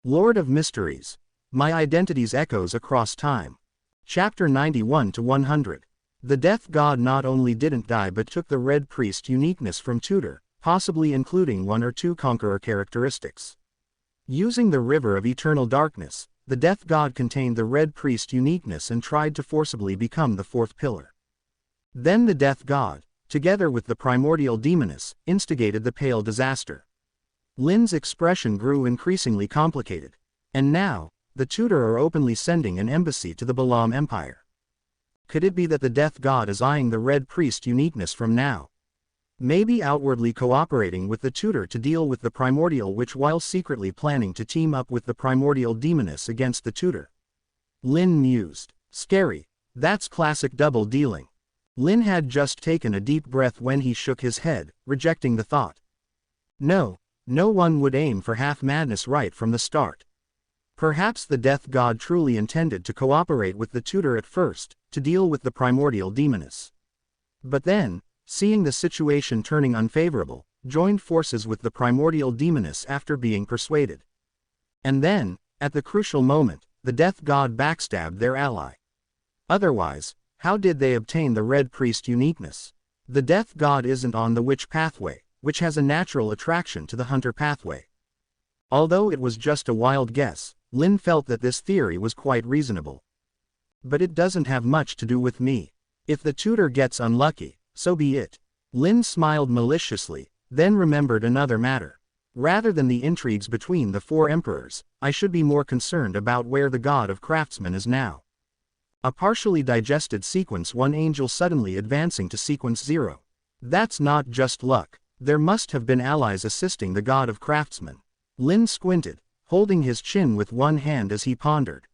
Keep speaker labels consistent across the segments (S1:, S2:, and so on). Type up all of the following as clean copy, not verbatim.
S1: Lord of Mysteries. My Identities Echoes Across Time. Chapter 91 to 100. The Death God not only didn't die but took the Red Priest uniqueness from Tutor, possibly including one or two Conqueror characteristics. Using the River of Eternal Darkness, the Death God contained the Red Priest uniqueness and tried to forcibly become the fourth pillar. Then the Death God, together with the Primordial Demoness, instigated the Pale Disaster. Lynn's expression grew increasingly complicated. And now, the Tutor are openly sending an embassy to the Balam Empire. Could it be that the Death God is eyeing the Red Priest uniqueness from now? Maybe outwardly cooperating with the Tutor to deal with the Primordial Witch while secretly planning to team up with the Primordial Demoness against the Tutor. Lynn mused. Scary. That's classic double dealing. Lynn had just taken a deep breath when he shook his head, rejecting the thought. No one would aim for half-madness right from the start. Perhaps the Death God truly intended to cooperate with the Tutor at first, to deal with the Primordial Demoness. But then, seeing the situation turning unfavorable, joined forces with the Primordial Demoness after being persuaded. And then, at the crucial moment, the Death God backstabbed their ally. Otherwise, how did they obtain the Red Priest uniqueness? The Death God isn't on the Witch pathway, which has a natural attraction to the Hunter pathway. Although it was just a wild guess, Lynn felt that this theory was quite reasonable. But it doesn't have much to do with me. If the Tutor gets unlucky, so be it. Lynn smiled maliciously, then remembered another matter. Rather than the intrigues between the four emperors, I should be more concerned about where the God of Craftsmen is now. A partially digested sequence 1 angel suddenly advancing to sequence 0. That's not just luck. There must have been allies assisting the God of Craftsmen. Lynn squinted, holding his chin with one hand as he pondered.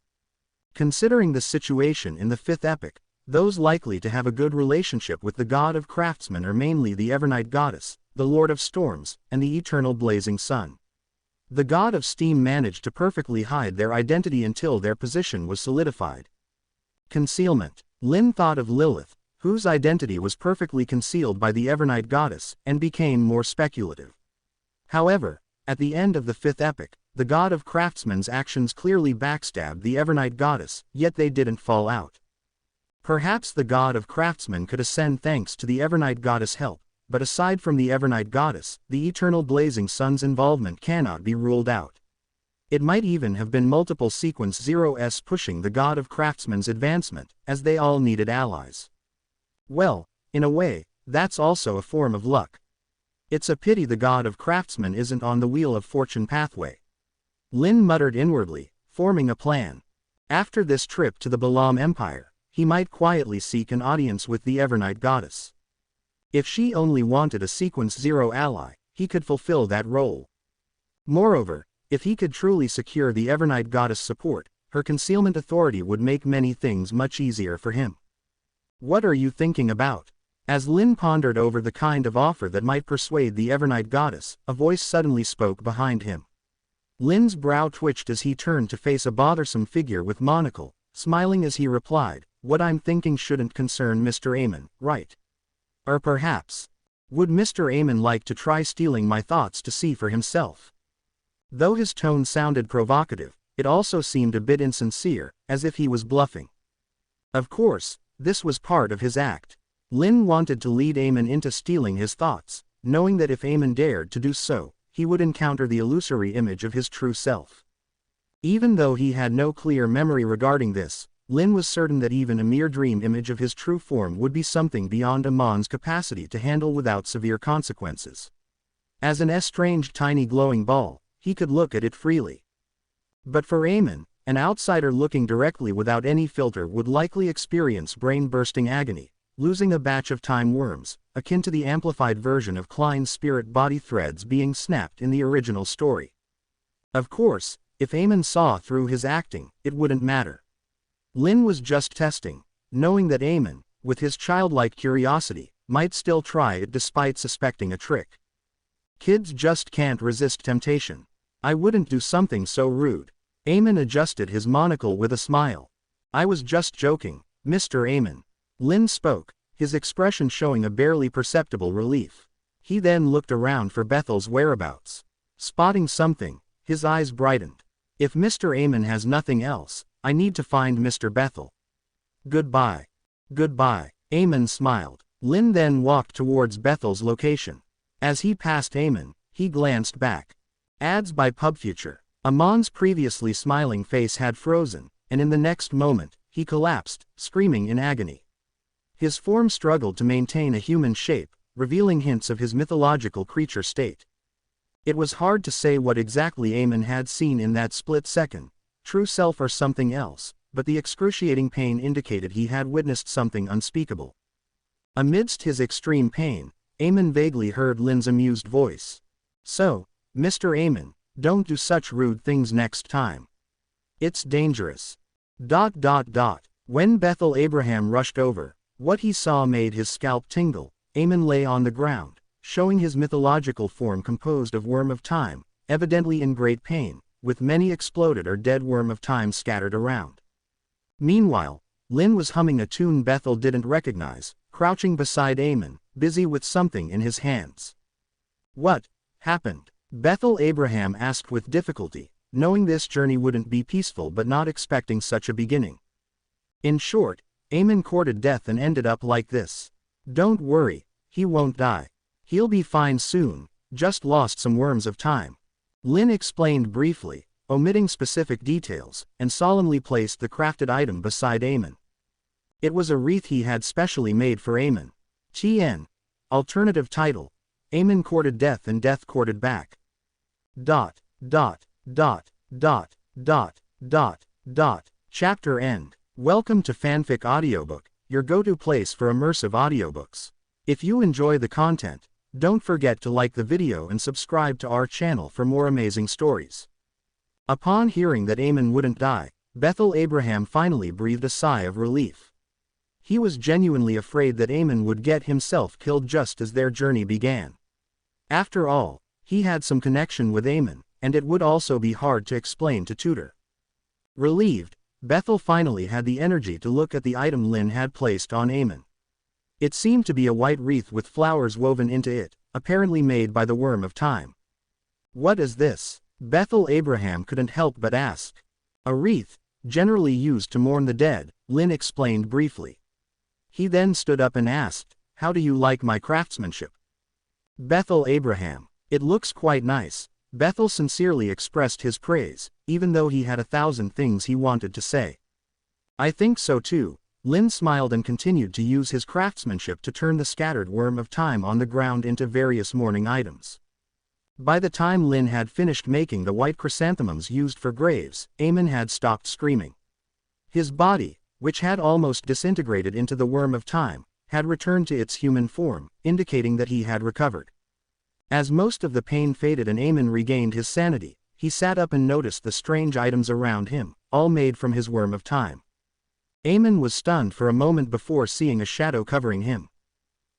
S1: Considering the situation in the fifth epoch, those likely to have a good relationship with the God of Craftsmen are mainly the Evernight Goddess, the Lord of Storms, and the Eternal Blazing Sun. The God of Steam managed to perfectly hide their identity until their position was solidified. Concealment. Lynn thought of Lilith, whose identity was perfectly concealed by the Evernight Goddess, and became more speculative. However, at the end of the fifth epoch, the God of Craftsmen's actions clearly backstabbed the Evernight Goddess, yet they didn't fall out. Perhaps the God of Craftsmen could ascend thanks to the Evernight Goddess' help, but aside from the Evernight Goddess, the Eternal Blazing Sun's involvement cannot be ruled out. It might even have been multiple sequence 0s pushing the God of Craftsmen's advancement, as they all needed allies. Well, in a way, that's also a form of luck. It's a pity the God of Craftsmen isn't on the Wheel of Fortune pathway. Lynn muttered inwardly, forming a plan. After this trip to the Balam Empire, he might quietly seek an audience with the Evernight Goddess. If she only wanted a sequence 0 ally, he could fulfill that role. Moreover, if he could truly secure the Evernight Goddess' support, her concealment authority would make many things much easier for him. What are you thinking about? As Lynn pondered over the kind of offer that might persuade the Evernight Goddess, a voice suddenly spoke behind him. Lynn's brow twitched as he turned to face a bothersome figure with monocle, smiling as he replied, "What I'm thinking shouldn't concern Mr. Amon, right? Or perhaps, would Mr. Amon like to try stealing my thoughts to see for himself?" Though his tone sounded provocative, it also seemed a bit insincere, as if he was bluffing. Of course, this was part of his act. Lynn wanted to lead Amon into stealing his thoughts, knowing that if Amon dared to do so, he would encounter the illusory image of his true self. Even though he had no clear memory regarding this, Lynn was certain that even a mere dream image of his true form would be something beyond Amon's capacity to handle without severe consequences. As an estranged tiny glowing ball, he could look at it freely. But for Amon, an outsider looking directly without any filter would likely experience brain-bursting agony, losing a batch of time worms, akin to the amplified version of Klein's spirit-body threads being snapped in the original story. Of course, if Amon saw through his acting, it wouldn't matter. Lynn was just testing, knowing that Amon, with his childlike curiosity, might still try it despite suspecting a trick. Kids just can't resist temptation. I wouldn't do something so rude. Amon adjusted his monocle with a smile. I was just joking, Mr. Amon. Lynn spoke, his expression showing a barely perceptible relief. He then looked around for Bethel's whereabouts. Spotting something, his eyes brightened. If Mr. Amon has nothing else, I need to find Mr. Bethel. Goodbye. Goodbye. Amon smiled. Lynn then walked towards Bethel's location. As he passed Amon, he glanced back. Ads by PubFuture. Amon's previously smiling face had frozen, and in the next moment, he collapsed, screaming in agony. His form struggled to maintain a human shape, revealing hints of his mythological creature state. It was hard to say what exactly Amon had seen in that split second, true self or something else, but the excruciating pain indicated he had witnessed something unspeakable. Amidst his extreme pain, Amon vaguely heard Lynn's amused voice. So, Mr. Amon, don't do such rude things next time. It's dangerous. When Bethel Abraham rushed over, what he saw made his scalp tingle. Amon lay on the ground, showing his mythological form composed of Worm of Time, evidently in great pain, with many exploded or dead Worm of Time scattered around. Meanwhile, Lynn was humming a tune Bethel didn't recognize, crouching beside Amon, busy with something in his hands. What happened? Bethel Abraham asked with difficulty, knowing this journey wouldn't be peaceful but not expecting such a beginning. In short, Amon courted death and ended up like this. Don't worry, he won't die. He'll be fine soon, just lost some worms of time. Lynn explained briefly, omitting specific details, and solemnly placed the crafted item beside Amon. It was a wreath he had specially made for Amon. TN. Alternative title. Amon courted death and death courted back. Chapter end. Welcome to Fanfic Audiobook, your go-to place for immersive audiobooks. If you enjoy the content, don't forget to like the video and subscribe to our channel for more amazing stories. Upon hearing that Amon wouldn't die, Bethel Abraham finally breathed a sigh of relief. He was genuinely afraid that Amon would get himself killed just as their journey began. After all, he had some connection with Amon, and it would also be hard to explain to Tutor. Relieved, Bethel finally had the energy to look at the item Lynn had placed on Amon. It seemed to be a white wreath with flowers woven into it, apparently made by the Worm of Time. What is this? Bethel Abraham couldn't help but ask. A wreath, generally used to mourn the dead, Lynn explained briefly. He then stood up and asked, "How do you like my craftsmanship?" Bethel Abraham. It looks quite nice. Bethel sincerely expressed his praise, even though he had 1,000 things he wanted to say. I think so too. Lynn smiled and continued to use his craftsmanship to turn the scattered Worm of Time on the ground into various mourning items. By the time Lynn had finished making the white chrysanthemums used for graves, Amon had stopped screaming. His body, which had almost disintegrated into the Worm of Time, had returned to its human form, indicating that he had recovered. As most of the pain faded and Amon regained his sanity, he sat up and noticed the strange items around him, all made from his Worm of Time. Amon was stunned for a moment before seeing a shadow covering him.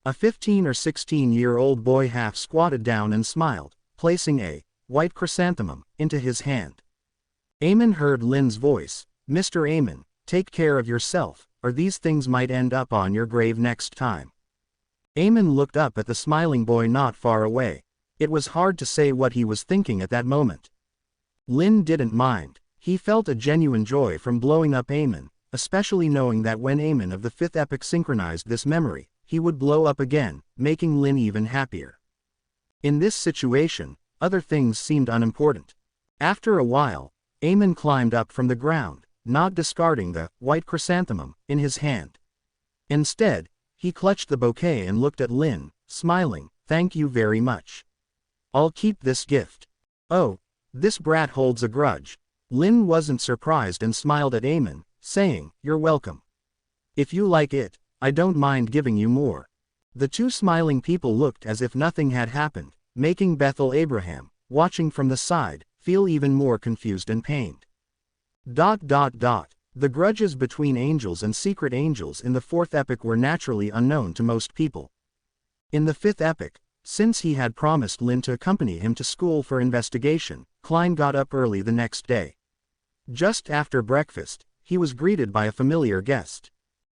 S1: A 15 or 16-year-old boy half squatted down and smiled, placing a white chrysanthemum into his hand. Amon heard Lynn's voice, "Mr. Amon, take care of yourself, or these things might end up on your grave next time." Amon looked up at the smiling boy not far away. It was hard to say what he was thinking at that moment. Lynn didn't mind. He felt a genuine joy from blowing up Amon, especially knowing that when Amon of the 5th epoch synchronized this memory, he would blow up again, making Lynn even happier. In this situation, other things seemed unimportant. After a while, Amon climbed up from the ground, not discarding the white chrysanthemum in his hand. Instead, he clutched the bouquet and looked at Lynn, smiling, "Thank you very much. I'll keep this gift." "Oh, this brat holds a grudge." Lynn wasn't surprised and smiled at Amon, saying, "You're welcome. If you like it, I don't mind giving you more." The two smiling people looked as if nothing had happened, making Bethel Abraham, watching from the side, feel even more confused and pained. The grudges between angels and secret angels in the 4th epoch were naturally unknown to most people. In the 5th epoch, since he had promised Lynn to accompany him to school for investigation, Klein got up early the next day. Just after breakfast, he was greeted by a familiar guest.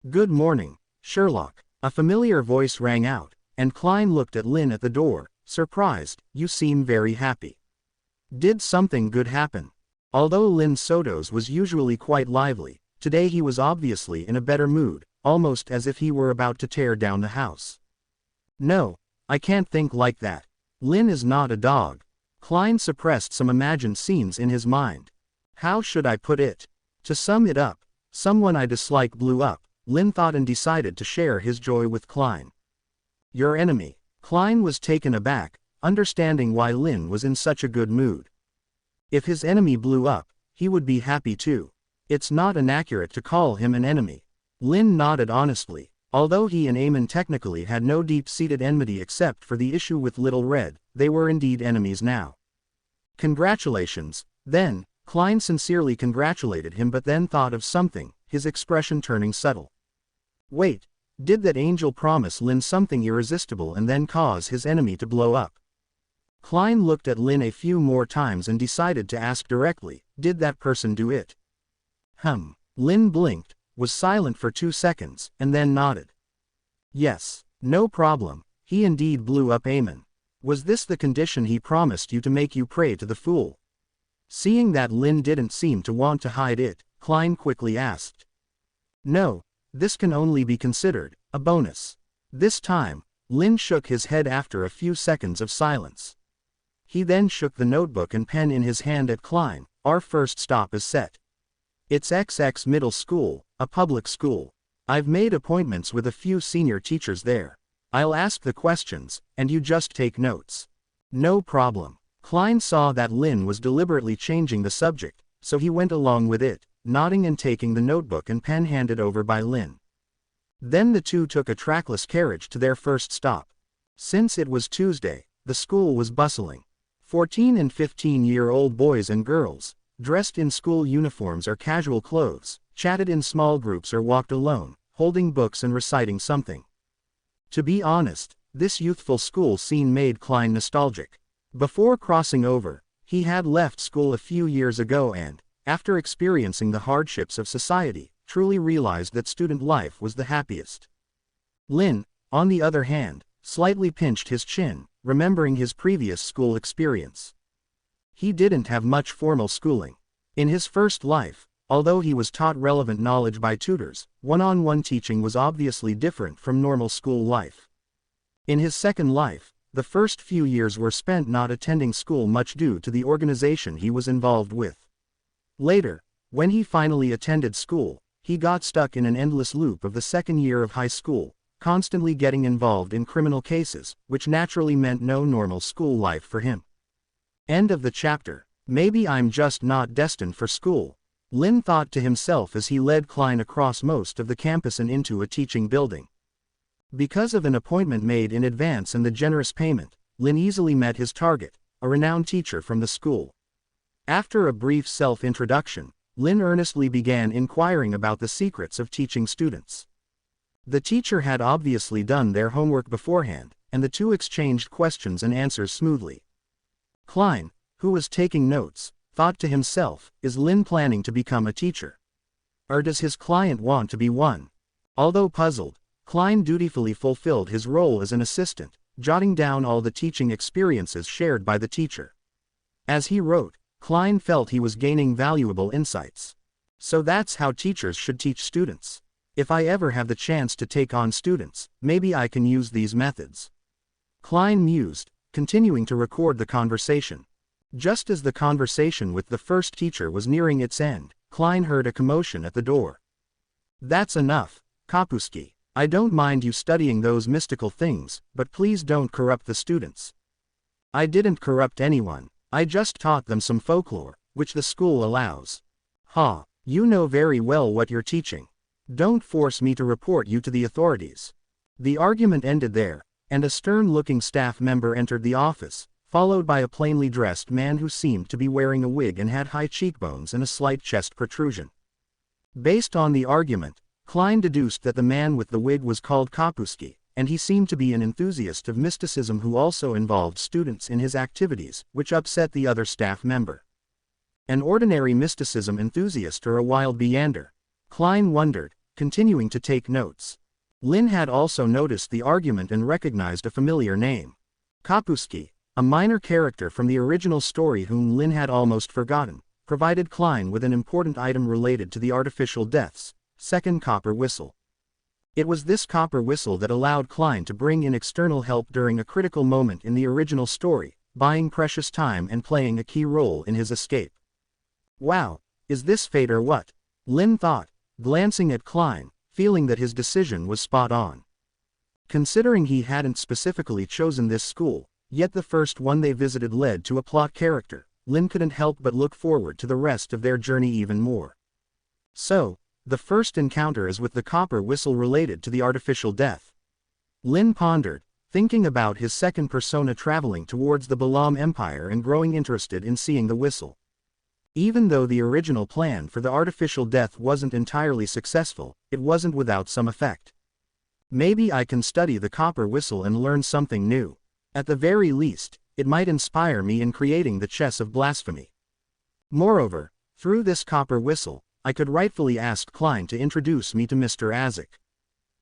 S1: "Good morning, Sherlock." A familiar voice rang out, and Klein looked at Lynn at the door, surprised. "You seem very happy. Did something good happen?" Although Lin Soto's was usually quite lively, today he was obviously in a better mood, almost as if he were about to tear down the house. No, I can't think like that. Lin is not a dog. Klein suppressed some imagined scenes in his mind. How should I put it? To sum it up, someone I dislike blew up, Lin thought, and decided to share his joy with Klein. Your enemy. Klein was taken aback, understanding why Lin was in such a good mood. If his enemy blew up, he would be happy too. It's not inaccurate to call him an enemy. Lin nodded honestly. Although he and Amon technically had no deep-seated enmity except for the issue with Little Red, they were indeed enemies now. Congratulations, then. Klein sincerely congratulated him, but then thought of something, his expression turning subtle. Wait, did that angel promise Lin something irresistible and then cause his enemy to blow up? Klein looked at Lin a few more times and decided to ask directly, did that person do it? Lin blinked, was silent for 2 seconds, and then nodded. Yes, no problem, he indeed blew up Amon. Was this the condition he promised you, to make you pray to the fool? Seeing that Lin didn't seem to want to hide it, Klein quickly asked. No, this can only be considered a bonus. This time, Lin shook his head after a few seconds of silence. He then shook the notebook and pen in his hand at Klein. Our first stop is set. It's XX Middle School, a public school. I've made appointments with a few senior teachers there. I'll ask the questions, and you just take notes. No problem. Klein saw that Lin was deliberately changing the subject, so he went along with it, nodding and taking the notebook and pen handed over by Lin. Then the two took a trackless carriage to their first stop. Since it was Tuesday, the school was bustling. 14 and 15-year-old boys and girls, dressed in school uniforms or casual clothes, chatted in small groups or walked alone, holding books and reciting something. To be honest, this youthful school scene made Klein nostalgic. Before crossing over, he had left school a few years ago and, after experiencing the hardships of society, truly realized that student life was the happiest. Lin, on the other hand, slightly pinched his chin, remembering his previous school experience. He didn't have much formal schooling. In his first life, although he was taught relevant knowledge by tutors, one-on-one teaching was obviously different from normal school life. In his second life, the first few years were spent not attending school much due to the organization he was involved with. Later, when he finally attended school, he got stuck in an endless loop of the second year of high school, constantly getting involved in criminal cases, which naturally meant no normal school life for him. End of the chapter. Maybe I'm just not destined for school, Lin thought to himself as he led Klein across most of the campus and into a teaching building. Because of an appointment made in advance and the generous payment, Lin easily met his target, a renowned teacher from the school. After a brief self-introduction, Lin earnestly began inquiring about the secrets of teaching students. The teacher had obviously done their homework beforehand, and the two exchanged questions and answers smoothly. Klein, who was taking notes, thought to himself, is Lin planning to become a teacher? Or does his client want to be one? Although puzzled, Klein dutifully fulfilled his role as an assistant, jotting down all the teaching experiences shared by the teacher. As he wrote, Klein felt he was gaining valuable insights. So that's how teachers should teach students. If I ever have the chance to take on students, maybe I can use these methods. Klein mused, continuing to record the conversation. Just as the conversation with the first teacher was nearing its end, Klein heard a commotion at the door. That's enough, Kapuski. I don't mind you studying those mystical things, but please don't corrupt the students. I didn't corrupt anyone, I just taught them some folklore, which the school allows. Ha, you know very well what you're teaching. Don't force me to report you to the authorities. The argument ended there, and a stern-looking staff member entered the office, followed by a plainly dressed man who seemed to be wearing a wig and had high cheekbones and a slight chest protrusion. Based on the argument, Klein deduced that the man with the wig was called Kapuski, and he seemed to be an enthusiast of mysticism who also involved students in his activities, which upset the other staff member. An ordinary mysticism enthusiast or a wild meander? Klein wondered, continuing to take notes. Lin had also noticed the argument and recognized a familiar name. Kapuski, a minor character from the original story whom Lin had almost forgotten, provided Klein with an important item related to the artificial death's second copper whistle. It was this copper whistle that allowed Klein to bring in external help during a critical moment in the original story, buying precious time and playing a key role in his escape. Wow, is this fate or what? Lynn thought, glancing at Klein, feeling that his decision was spot on. Considering he hadn't specifically chosen this school, yet the first one they visited led to a plot character, Lynn couldn't help but look forward to the rest of their journey even more. So, the first encounter is with the copper whistle related to the artificial death. Lynn pondered, thinking about his second persona traveling towards the Balam Empire and growing interested in seeing the whistle. Even though the original plan for the artificial death wasn't entirely successful, it wasn't without some effect. Maybe I can study the copper whistle and learn something new. At the very least, it might inspire me in creating the chess of blasphemy. Moreover, through this copper whistle, I could rightfully ask Klein to introduce me to Mr. Azek.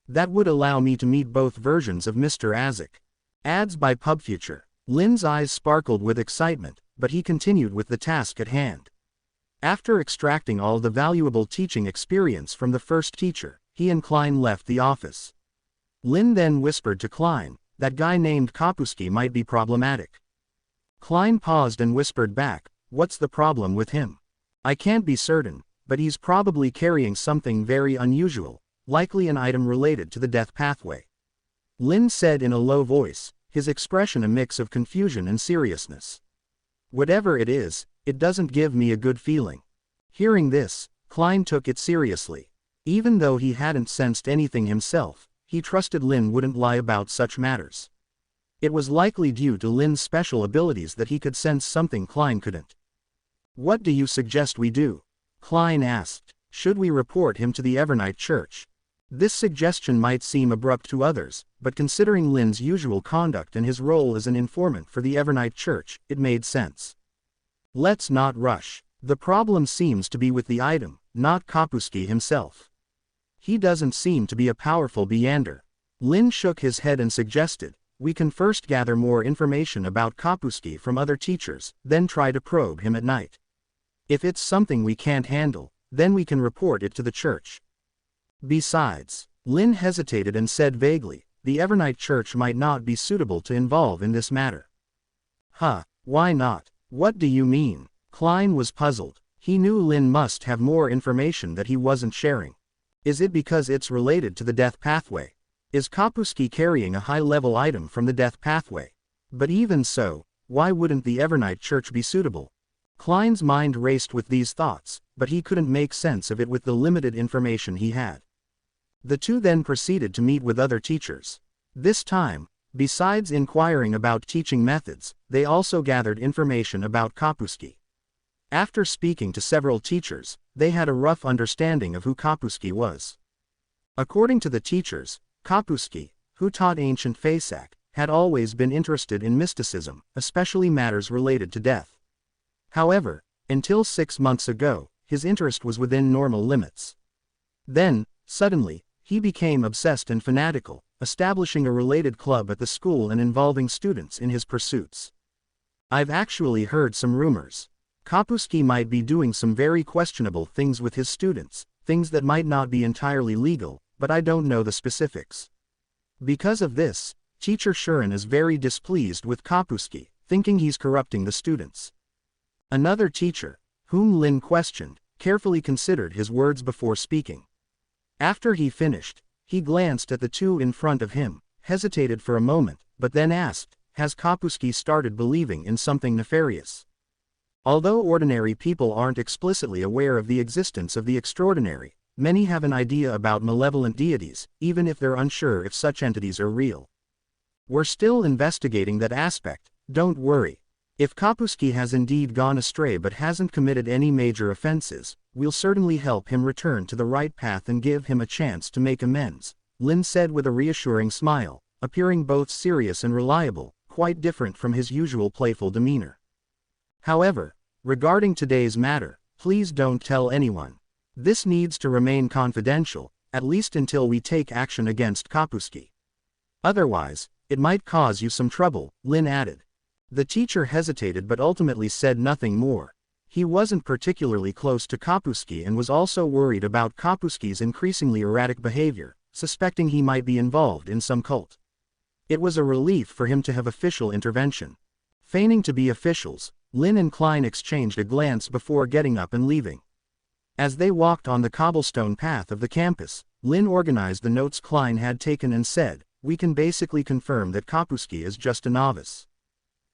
S1: That would allow me to meet both versions of Mr. Azek. Ads by PubFuture. Lynn's eyes sparkled with excitement, but he continued with the task at hand. After extracting all the valuable teaching experience from the first teacher, he and Klein left the office. Lynn then whispered to Klein, that guy named Kapuski might be problematic. Klein paused and whispered back, what's the problem with him? I can't be certain, but he's probably carrying something very unusual, likely an item related to the death pathway. Lynn said in a low voice, his expression a mix of confusion and seriousness. Whatever it is, it doesn't give me a good feeling. Hearing this, Klein took it seriously. Even though he hadn't sensed anything himself, he trusted Lynn wouldn't lie about such matters. It was likely due to Lynn's special abilities that he could sense something Klein couldn't. What do you suggest we do? Klein asked. Should we report him to the Evernight Church? This suggestion might seem abrupt to others, but considering Lynn's usual conduct and his role as an informant for the Evernight Church, it made sense. Let's not rush. The problem seems to be with the item, not Kapuski himself. He doesn't seem to be a powerful Byander. Lynn shook his head and suggested, we can first gather more information about Kapuski from other teachers, then try to probe him at night. If it's something we can't handle, then we can report it to the church. Besides, Lynn hesitated and said vaguely, the Evernight Church might not be suitable to involve in this matter. Why not? What do you mean? Klein was puzzled. He knew Lynn must have more information that he wasn't sharing. Is it because it's related to the death pathway? Is Kapuski carrying a high-level item from the death pathway? But even so, why wouldn't the Evernight Church be suitable? Klein's mind raced with these thoughts, but he couldn't make sense of it with the limited information he had. The two then proceeded to meet with other teachers. This time, besides inquiring about teaching methods, they also gathered information about Kapuski. After speaking to several teachers, they had a rough understanding of who Kapuski was. According to the teachers, Kapuski, who taught ancient Fasak, had always been interested in mysticism, especially matters related to death. However, until 6 months ago, his interest was within normal limits. Then, suddenly, he became obsessed and fanatical, establishing a related club at the school and involving students in his pursuits. I've actually heard some rumors. Kapuski might be doing some very questionable things with his students, things that might not be entirely legal, but I don't know the specifics. Because of this, Teacher Shurin is very displeased with Kapuski, thinking he's corrupting the students. Another teacher, whom Lynn questioned, carefully considered his words before speaking. After he finished, he glanced at the two in front of him, hesitated for a moment, but then asked, has Kapuski started believing in something nefarious? Although ordinary people aren't explicitly aware of the existence of the extraordinary, many have an idea about malevolent deities, even if they're unsure if such entities are real. We're still investigating that aspect, don't worry. If Kapuski has indeed gone astray but hasn't committed any major offenses, we'll certainly help him return to the right path and give him a chance to make amends, Lynn said with a reassuring smile, appearing both serious and reliable, quite different from his usual playful demeanor. However, regarding today's matter, please don't tell anyone. This needs to remain confidential, at least until we take action against Kapuski. Otherwise, it might cause you some trouble, Lynn added. The teacher hesitated but ultimately said nothing more. He wasn't particularly close to Kapusky and was also worried about Kapusky's increasingly erratic behavior, suspecting he might be involved in some cult. It was a relief for him to have official intervention. Feigning to be officials, Lynn and Klein exchanged a glance before getting up and leaving. As they walked on the cobblestone path of the campus, Lynn organized the notes Klein had taken and said, "We can basically confirm that Kapusky is just a novice.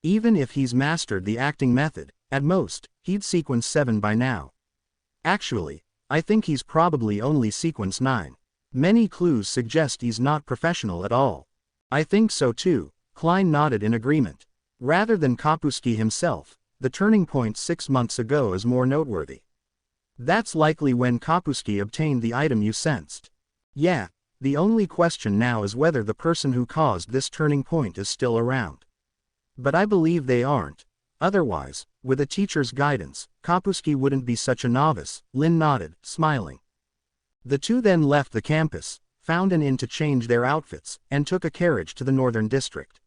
S1: Even if he's mastered the acting method, at most, he'd sequence 7 by now. Actually, I think he's probably only sequence 9. Many clues suggest he's not professional at all." "I think so too," Klein nodded in agreement. "Rather than Kapusky himself, the turning point 6 months ago is more noteworthy. That's likely when Kapusky obtained the item you sensed." "Yeah, the only question now is whether the person who caused this turning point is still around. But I believe they aren't. Otherwise, with a teacher's guidance, Kapusky wouldn't be such a novice." Lynn nodded, smiling. The two then left the campus, found an inn to change their outfits, and took a carriage to the Northern District.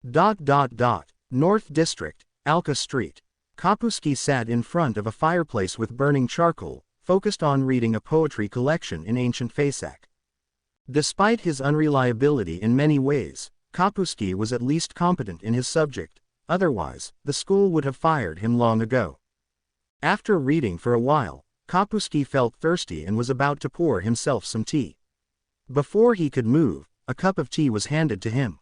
S1: North District, Alka Street. Kapusky sat in front of a fireplace with burning charcoal, focused on reading a poetry collection in ancient Fasak. Despite his unreliability in many ways, Kapusky was at least competent in his subject, otherwise, the school would have fired him long ago. After reading for a while, Kapusky felt thirsty and was about to pour himself some tea. Before he could move, a cup of tea was handed to him.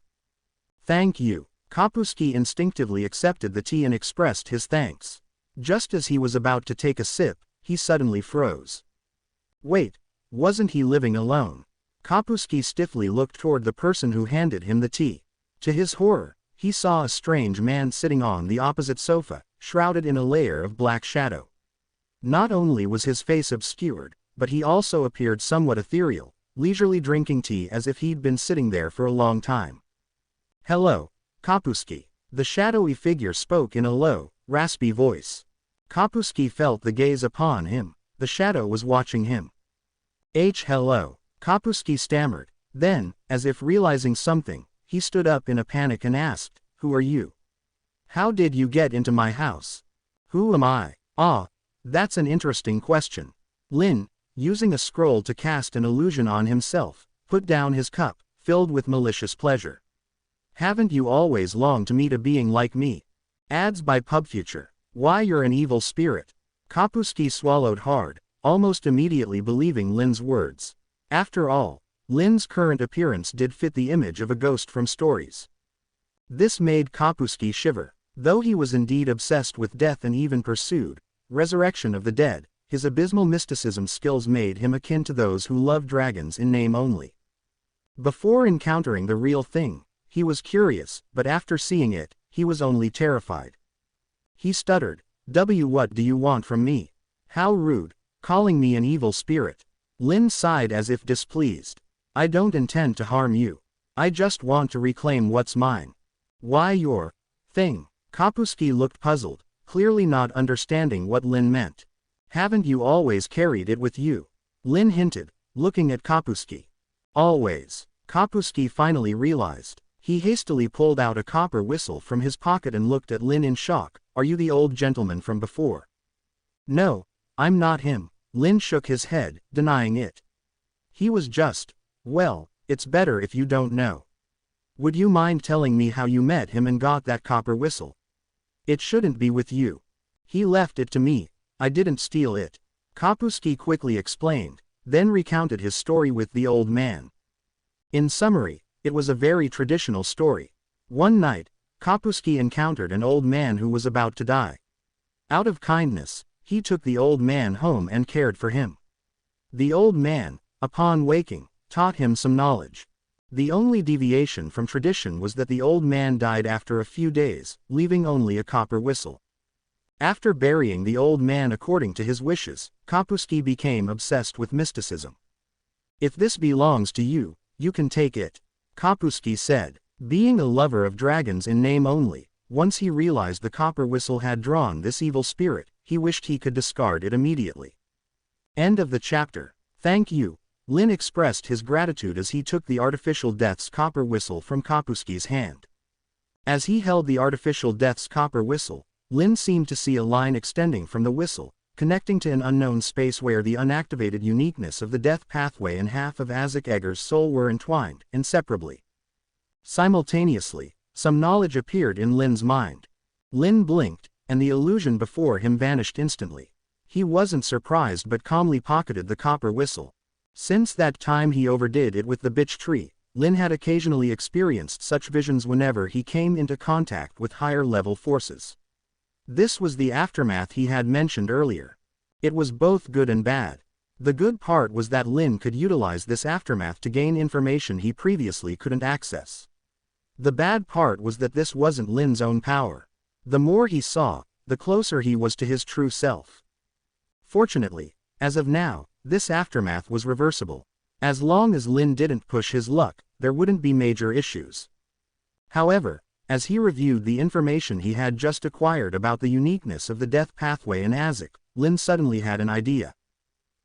S1: "Thank you." Kapusky instinctively accepted the tea and expressed his thanks. Just as he was about to take a sip, he suddenly froze. Wait, wasn't he living alone? Kapusky stiffly looked toward the person who handed him the tea. To his horror, he saw a strange man sitting on the opposite sofa, shrouded in a layer of black shadow. Not only was his face obscured, but he also appeared somewhat ethereal, leisurely drinking tea as if he'd been sitting there for a long time. "Hello, Kapusky." The shadowy figure spoke in a low, raspy voice. Kapusky felt the gaze upon him. The shadow was watching him. Hello," Kapusky stammered. Then, as if realizing something, he stood up in a panic and asked, "Who are you? How did you get into my house?" "Who am I? That's an interesting question." Lynn, using a scroll to cast an illusion on himself, put down his cup, filled with malicious pleasure. "Haven't you always longed to meet a being like me?" Ads by PubFuture. "Why, you're an evil spirit." Kapusky swallowed hard, almost immediately believing Lynn's words. After all, Lynn's current appearance did fit the image of a ghost from stories. This made Kapusky shiver. Though he was indeed obsessed with death and even pursued resurrection of the dead, his abysmal mysticism skills made him akin to those who love dragons in name only. Before encountering the real thing, he was curious, but after seeing it, he was only terrified. He stuttered, What do you want from me? How rude, calling me an evil spirit." Lynn sighed as if displeased. "I don't intend to harm you. I just want to reclaim what's mine." "Why your thing?" Kapusky looked puzzled, clearly not understanding what Lynn meant. "Haven't you always carried it with you?" Lynn hinted, looking at Kapusky. "Always." Kapusky finally realized. He hastily pulled out a copper whistle from his pocket and looked at Lynn in shock. "Are you the old gentleman from before?" "No, I'm not him." Lynn shook his head, denying it. "He was just, well, it's better if you don't know. Would you mind telling me how you met him and got that copper whistle?" "It shouldn't be with you. He left it to me. I didn't steal it." Kapusky quickly explained, then recounted his story with the old man. In summary, it was a very traditional story. One night, Kapusky encountered an old man who was about to die. Out of kindness, he took the old man home and cared for him. The old man, upon waking, taught him some knowledge. The only deviation from tradition was that the old man died after a few days, leaving only a copper whistle. After burying the old man according to his wishes, Kapusky became obsessed with mysticism. "If this belongs to you, you can take it," Kapusky said. Being a lover of dragons in name only, once he realized the copper whistle had drawn this evil spirit, he wished he could discard it immediately. End of the chapter. "Thank you." Lynn expressed his gratitude as he took the artificial death's copper whistle from Kapusky's hand. As he held the artificial death's copper whistle, Lynn seemed to see a line extending from the whistle, connecting to an unknown space where the unactivated uniqueness of the death pathway and half of Isaac Egger's soul were entwined, inseparably. Simultaneously, some knowledge appeared in Lynn's mind. Lynn blinked, and the illusion before him vanished instantly. He wasn't surprised but calmly pocketed the copper whistle. Since that time he overdid it with the bitch tree, Lynn had occasionally experienced such visions whenever he came into contact with higher-level forces. This was the aftermath he had mentioned earlier. It was both good and bad. The good part was that Lynn could utilize this aftermath to gain information he previously couldn't access. The bad part was that this wasn't Lynn's own power. The more he saw, the closer he was to his true self. Fortunately, as of now, this aftermath was reversible. As long as Lynn didn't push his luck, there wouldn't be major issues. However, as he reviewed the information he had just acquired about the uniqueness of the death pathway in Isaac, Lynn suddenly had an idea.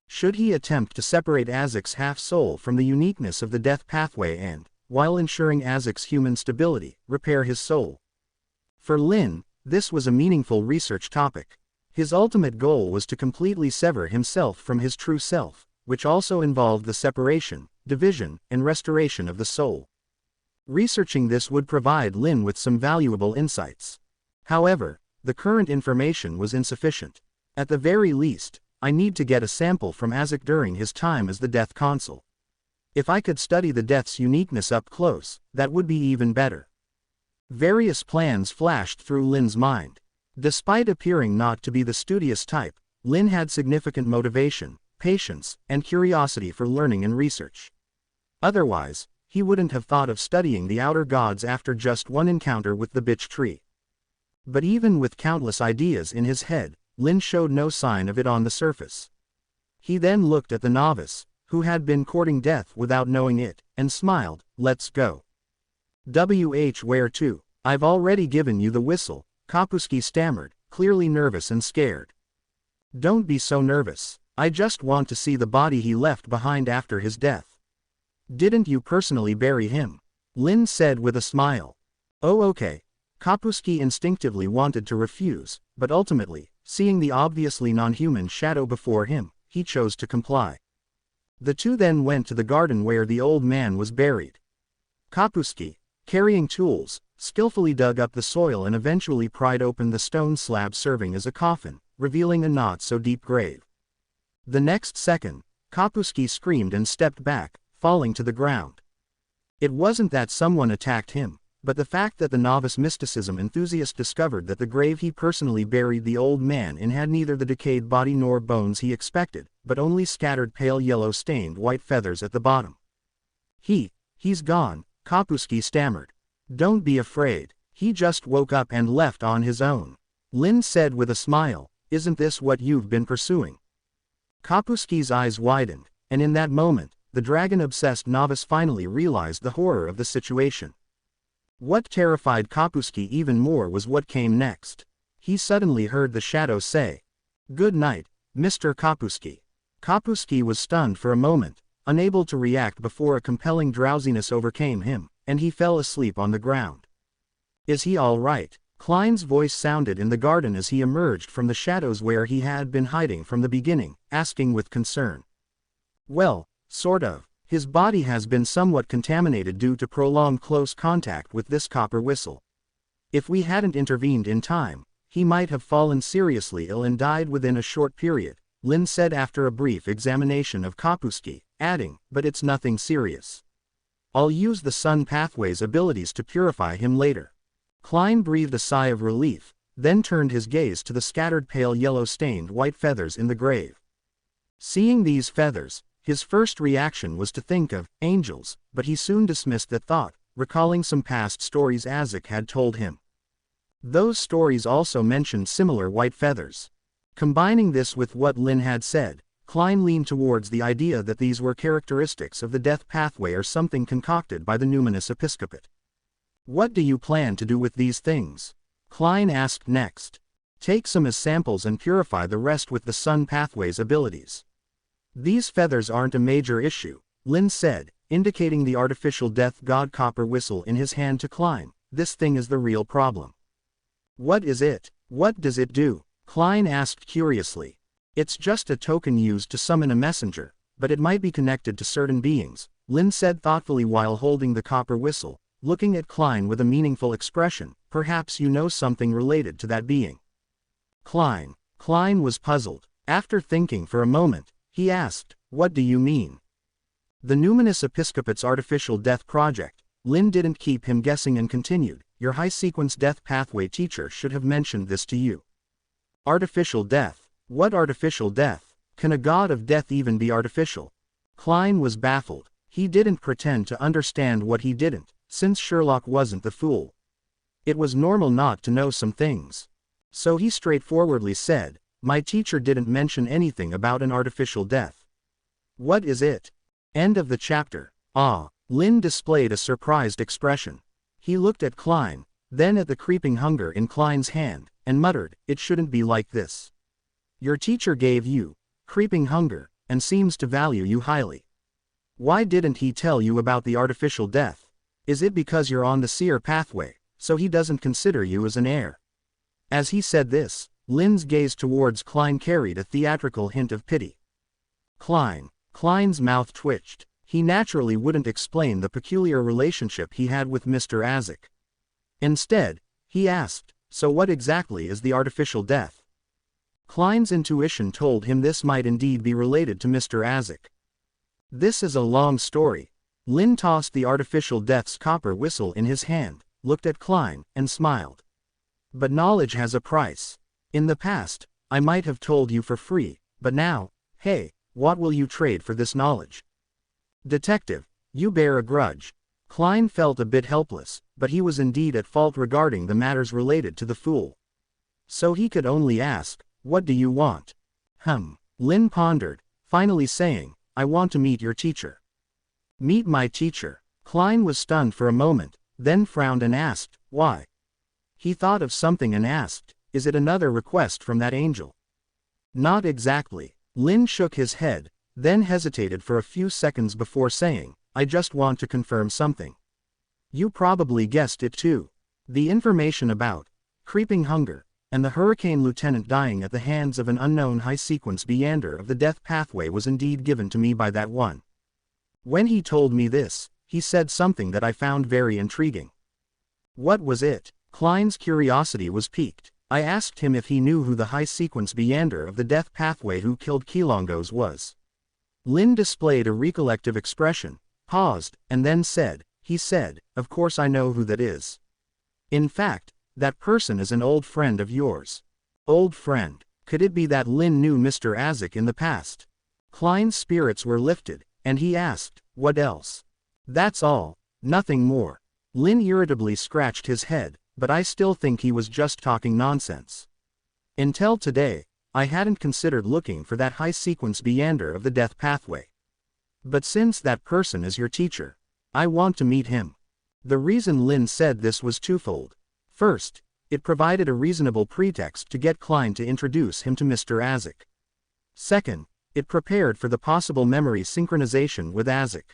S1: Should he attempt to separate Isaac's half-soul from the uniqueness of the death pathway and, while ensuring Isaac's human stability, repair his soul? For Lynn, this was a meaningful research topic. His ultimate goal was to completely sever himself from his true self, which also involved the separation, division, and restoration of the soul. Researching this would provide Lynn with some valuable insights. However, the current information was insufficient. At the very least, I need to get a sample from Isaac during his time as the Death Consul. If I could study the Death's uniqueness up close, that would be even better. Various plans flashed through Lynn's mind. Despite appearing not to be the studious type, Lynn had significant motivation, patience, and curiosity for learning and research. Otherwise, he wouldn't have thought of studying the outer gods after just one encounter with the bitch tree. But even with countless ideas in his head, Lynn showed no sign of it on the surface. He then looked at the novice, who had been courting death without knowing it, and smiled. "Let's go." "Where to? I've already given you the whistle," Kapusky stammered, clearly nervous and scared. "Don't be so nervous. I just want to see the body he left behind after his death." "Didn't you personally bury him?" Lynn said with a smile. "Oh, okay." Kapusky instinctively wanted to refuse, but ultimately, seeing the obviously non-human shadow before him, he chose to comply. The two then went to the garden where the old man was buried. Kapusky, carrying tools, skillfully dug up the soil and eventually pried open the stone slab serving as a coffin, revealing a not-so-deep grave. The next second, Kapusky screamed and stepped back, falling to the ground. It wasn't that someone attacked him, but the fact that the novice mysticism enthusiast discovered that the grave he personally buried the old man in had neither the decayed body nor bones he expected, but only scattered pale yellow stained white feathers at the bottom. He's gone," Kapusky stammered. "Don't be afraid, he just woke up and left on his own," Lynn said with a smile. "Isn't this what you've been pursuing?" Kapusky's eyes widened, and in that moment, the dragon-obsessed novice finally realized the horror of the situation. What terrified Kapusky even more was what came next. He suddenly heard the shadow say, "Good night, Mr. Kapusky." Kapusky was stunned for a moment, unable to react before a compelling drowsiness overcame him, and he fell asleep on the ground. "Is he all right?" Klein's voice sounded in the garden as he emerged from the shadows where he had been hiding from the beginning, asking with concern. "Well, sort of. His body has been somewhat contaminated due to prolonged close contact with this copper whistle. If we hadn't intervened in time, he might have fallen seriously ill and died within a short period," Lynn said after a brief examination of Kapusky, adding, "But it's nothing serious. I'll use the Sun Pathway's abilities to purify him later." Klein breathed a sigh of relief, then turned his gaze to the scattered pale yellow stained white feathers in the grave. Seeing these feathers, his first reaction was to think of angels, but he soon dismissed that thought, recalling some past stories Isaac had told him. Those stories also mentioned similar white feathers. Combining this with what Lynn had said, Klein leaned towards the idea that these were characteristics of the death pathway or something concocted by the numinous episcopate. "What do you plan to do with these things?" Klein asked next. "Take some as samples and purify the rest with the Sun Pathway's abilities." "These feathers aren't a major issue," Lynn said, indicating the artificial death god copper whistle in his hand to Klein. "This thing is the real problem." "What is it?" What does it do? Klein asked curiously. It's just a token used to summon a messenger, but it might be connected to certain beings, Lynn said thoughtfully while holding the copper whistle, looking at Klein with a meaningful expression. Perhaps you know something related to that being. Klein was puzzled. After thinking for a moment, he asked, what do you mean? The Numinous Episcopate's artificial death project. Lynn didn't keep him guessing and continued, your high-sequence death pathway teacher should have mentioned this to you. Artificial death? What artificial death? Can a god of death even be artificial? Klein was baffled. He didn't pretend to understand what he didn't, since Sherlock wasn't the fool. It was normal not to know some things. So he straightforwardly said, my teacher didn't mention anything about an artificial death. What is it? End of the chapter. Lynn displayed a surprised expression. He looked at Klein, then at the creeping hunger in Klein's hand, and muttered, it shouldn't be like this. Your teacher gave you creeping hunger, and seems to value you highly. Why didn't he tell you about the artificial death? Is it because you're on the seer pathway, so he doesn't consider you as an heir? As he said this, Lynn's gaze towards Klein carried a theatrical hint of pity. Klein's mouth twitched. He naturally wouldn't explain the peculiar relationship he had with Mr. Azek. Instead, he asked, so what exactly is the artificial death? Klein's intuition told him this might indeed be related to Mr. Azek. This is a long story. Lynn tossed the artificial death's copper whistle in his hand, looked at Klein, and smiled. But knowledge has a price. In the past, I might have told you for free, but now, hey, what will you trade for this knowledge? Detective, you bear a grudge. Klein felt a bit helpless, but he was indeed at fault regarding the matters related to the fool. So he could only ask, what do you want? Lynn pondered, finally saying, I want to meet your teacher. Meet my teacher. Klein was stunned for a moment, then frowned and asked, why? He thought of something and asked, is it another request from that angel? Not exactly. Lynn shook his head, then hesitated for a few seconds before saying, I just want to confirm something. You probably guessed it too. The information about creeping hunger, and the Hurricane Lieutenant dying at the hands of an unknown high-sequence Beander of the death pathway was indeed given to me by that one. When he told me this, he said something that I found very intriguing. What was it? Klein's curiosity was piqued. I asked him if he knew who the high-sequence Beander of the death pathway who killed Kilongos was. Lynn displayed a recollective expression, paused, and then said, he said, of course I know who that is. In fact, that person is an old friend of yours. Old friend? Could it be that Lynn knew Mr. Azek in the past? Klein's spirits were lifted, and he asked, what else? That's all, nothing more. Lynn irritably scratched his head, but I still think he was just talking nonsense. Until today, I hadn't considered looking for that high-sequence Beander of the death pathway. But since that person is your teacher, I want to meet him. The reason Lynn said this was twofold. First, it provided a reasonable pretext to get Klein to introduce him to Mr. Azek. Second, it prepared for the possible memory synchronization with Azek.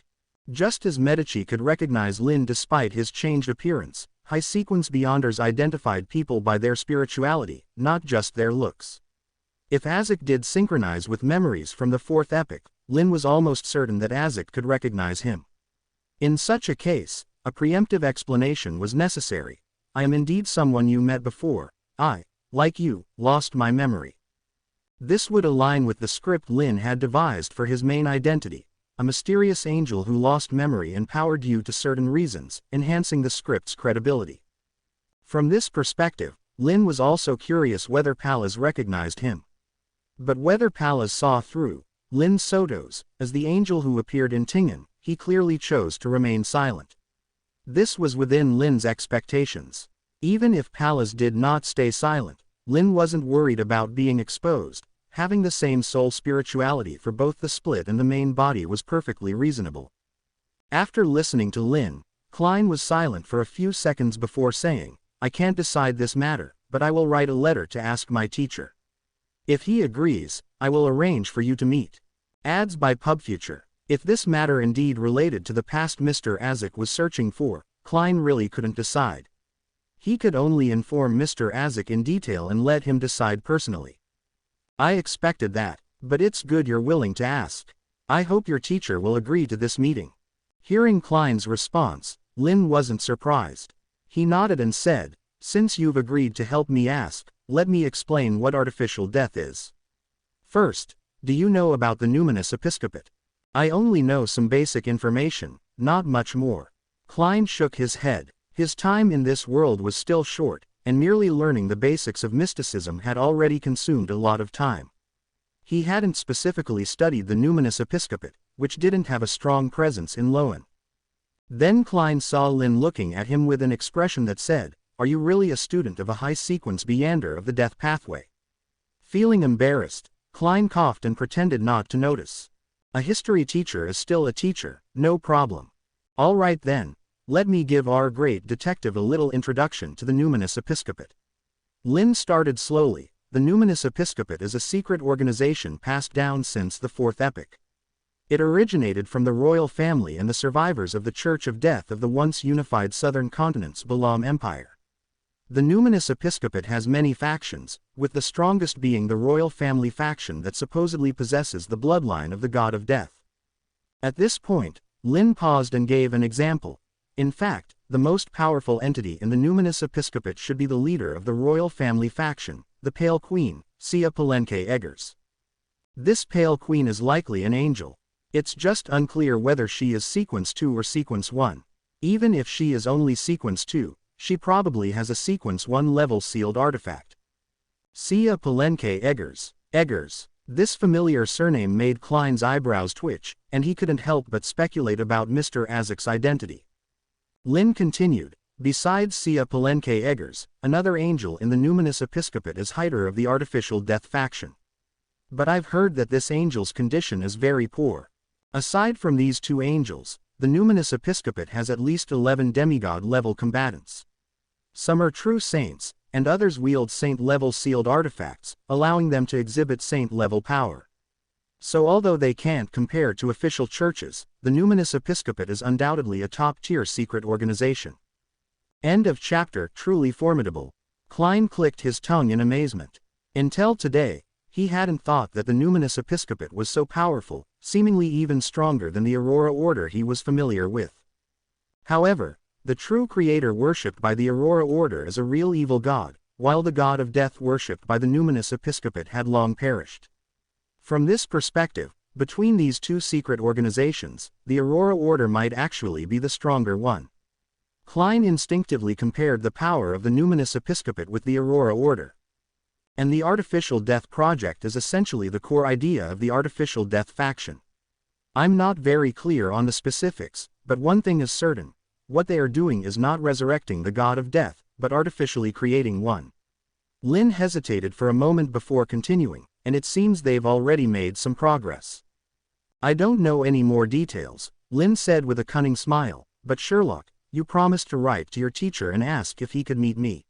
S1: Just as Medici could recognize Lynn despite his changed appearance, high-sequence Beanders identified people by their spirituality, not just their looks. If Azek did synchronize with memories from the fourth epoch, Lynn was almost certain that Azek could recognize him. In such a case, a preemptive explanation was necessary. I am indeed someone you met before. I, like you, lost my memory. This would align with the script Lynn had devised for his main identity, a mysterious angel who lost memory and power due to certain reasons, enhancing the script's credibility. From this perspective, Lynn was also curious whether Pallas recognized him. But whether Pallas saw through Lynn Soto's, as the angel who appeared in Tingen, he clearly chose to remain silent. This was within Lynn's expectations. Even if Pallas did not stay silent, Lynn wasn't worried about being exposed. Having the same soul spirituality for both the split and the main body was perfectly reasonable. After listening to Lynn, Klein was silent for a few seconds before saying, I can't decide this matter, but I will write a letter to ask my teacher. If he agrees, I will arrange for you to meet. Adds by PubFuture. If this matter indeed related to the past Mr. Azek was searching for, Klein really couldn't decide. He could only inform Mr. Azek in detail and let him decide personally. I expected that, but it's good you're willing to ask. I hope your teacher will agree to this meeting. Hearing Klein's response, Lynn wasn't surprised. He nodded and said, since you've agreed to help me ask, let me explain what artificial death is. First, do you know about the numinous episcopate? I only know some basic information, not much more. Klein shook his head. His time in this world was still short, and merely learning the basics of mysticism had already consumed a lot of time. He hadn't specifically studied the numinous episcopate, which didn't have a strong presence in Loen. Then Klein saw Lynn looking at him with an expression that said, are you really a student of a high-sequence meander of the death pathway? Feeling embarrassed, Klein coughed and pretended not to notice. A history teacher is still a teacher, no problem. All right then, let me give our great detective a little introduction to the numinous episcopate. Lynn started slowly. The numinous episcopate is a secret organization passed down since the Fourth Epoch. It originated from the royal family and the survivors of the Church of Death of the once unified southern continent's Balam Empire. The numinous episcopate has many factions, with the strongest being the royal family faction that supposedly possesses the bloodline of the god of death. At this point, Lynn paused and gave an example. In fact, the most powerful entity in the numinous episcopate should be the leader of the royal family faction, the Pale Queen, Sia Palenque Eggers. This Pale Queen is likely an angel. It's just unclear whether she is Sequence 2 or Sequence 1. Even if she is only Sequence 2, she probably has a Sequence 1 level sealed artifact. Sia Palenque Eggers. This familiar surname made Klein's eyebrows twitch, and he couldn't help but speculate about Mr. Azek's identity. Lynn continued, besides Sia Palenque Eggers, another angel in the numinous episcopate is Hider of the artificial death faction. But I've heard that this angel's condition is very poor. Aside from these two angels, the numinous episcopate has at least 11 demigod-level combatants. Some are true saints, and others wield saint-level sealed artifacts, allowing them to exhibit saint-level power. So although they can't compare to official churches, the numinous episcopate is undoubtedly a top-tier secret organization. End of chapter. Truly formidable. Klein clicked his tongue in amazement. Until today, he hadn't thought that the numinous episcopate was so powerful, seemingly even stronger than the Aurora Order he was familiar with. However, the true creator worshipped by the Aurora Order is a real evil god, while the god of death worshipped by the numinous episcopate had long perished. From this perspective, between these two secret organizations, the Aurora Order might actually be the stronger one. Klein instinctively compared the power of the numinous episcopate with the Aurora Order. And the Artificial Death Project is essentially the core idea of the Artificial Death faction. I'm not very clear on the specifics, but one thing is certain. What they are doing is not resurrecting the god of death, but artificially creating one. Lynn hesitated for a moment before continuing, and it seems they've already made some progress. I don't know any more details, Lynn said with a cunning smile, but Sherlock, you promised to write to your teacher and ask if he could meet me.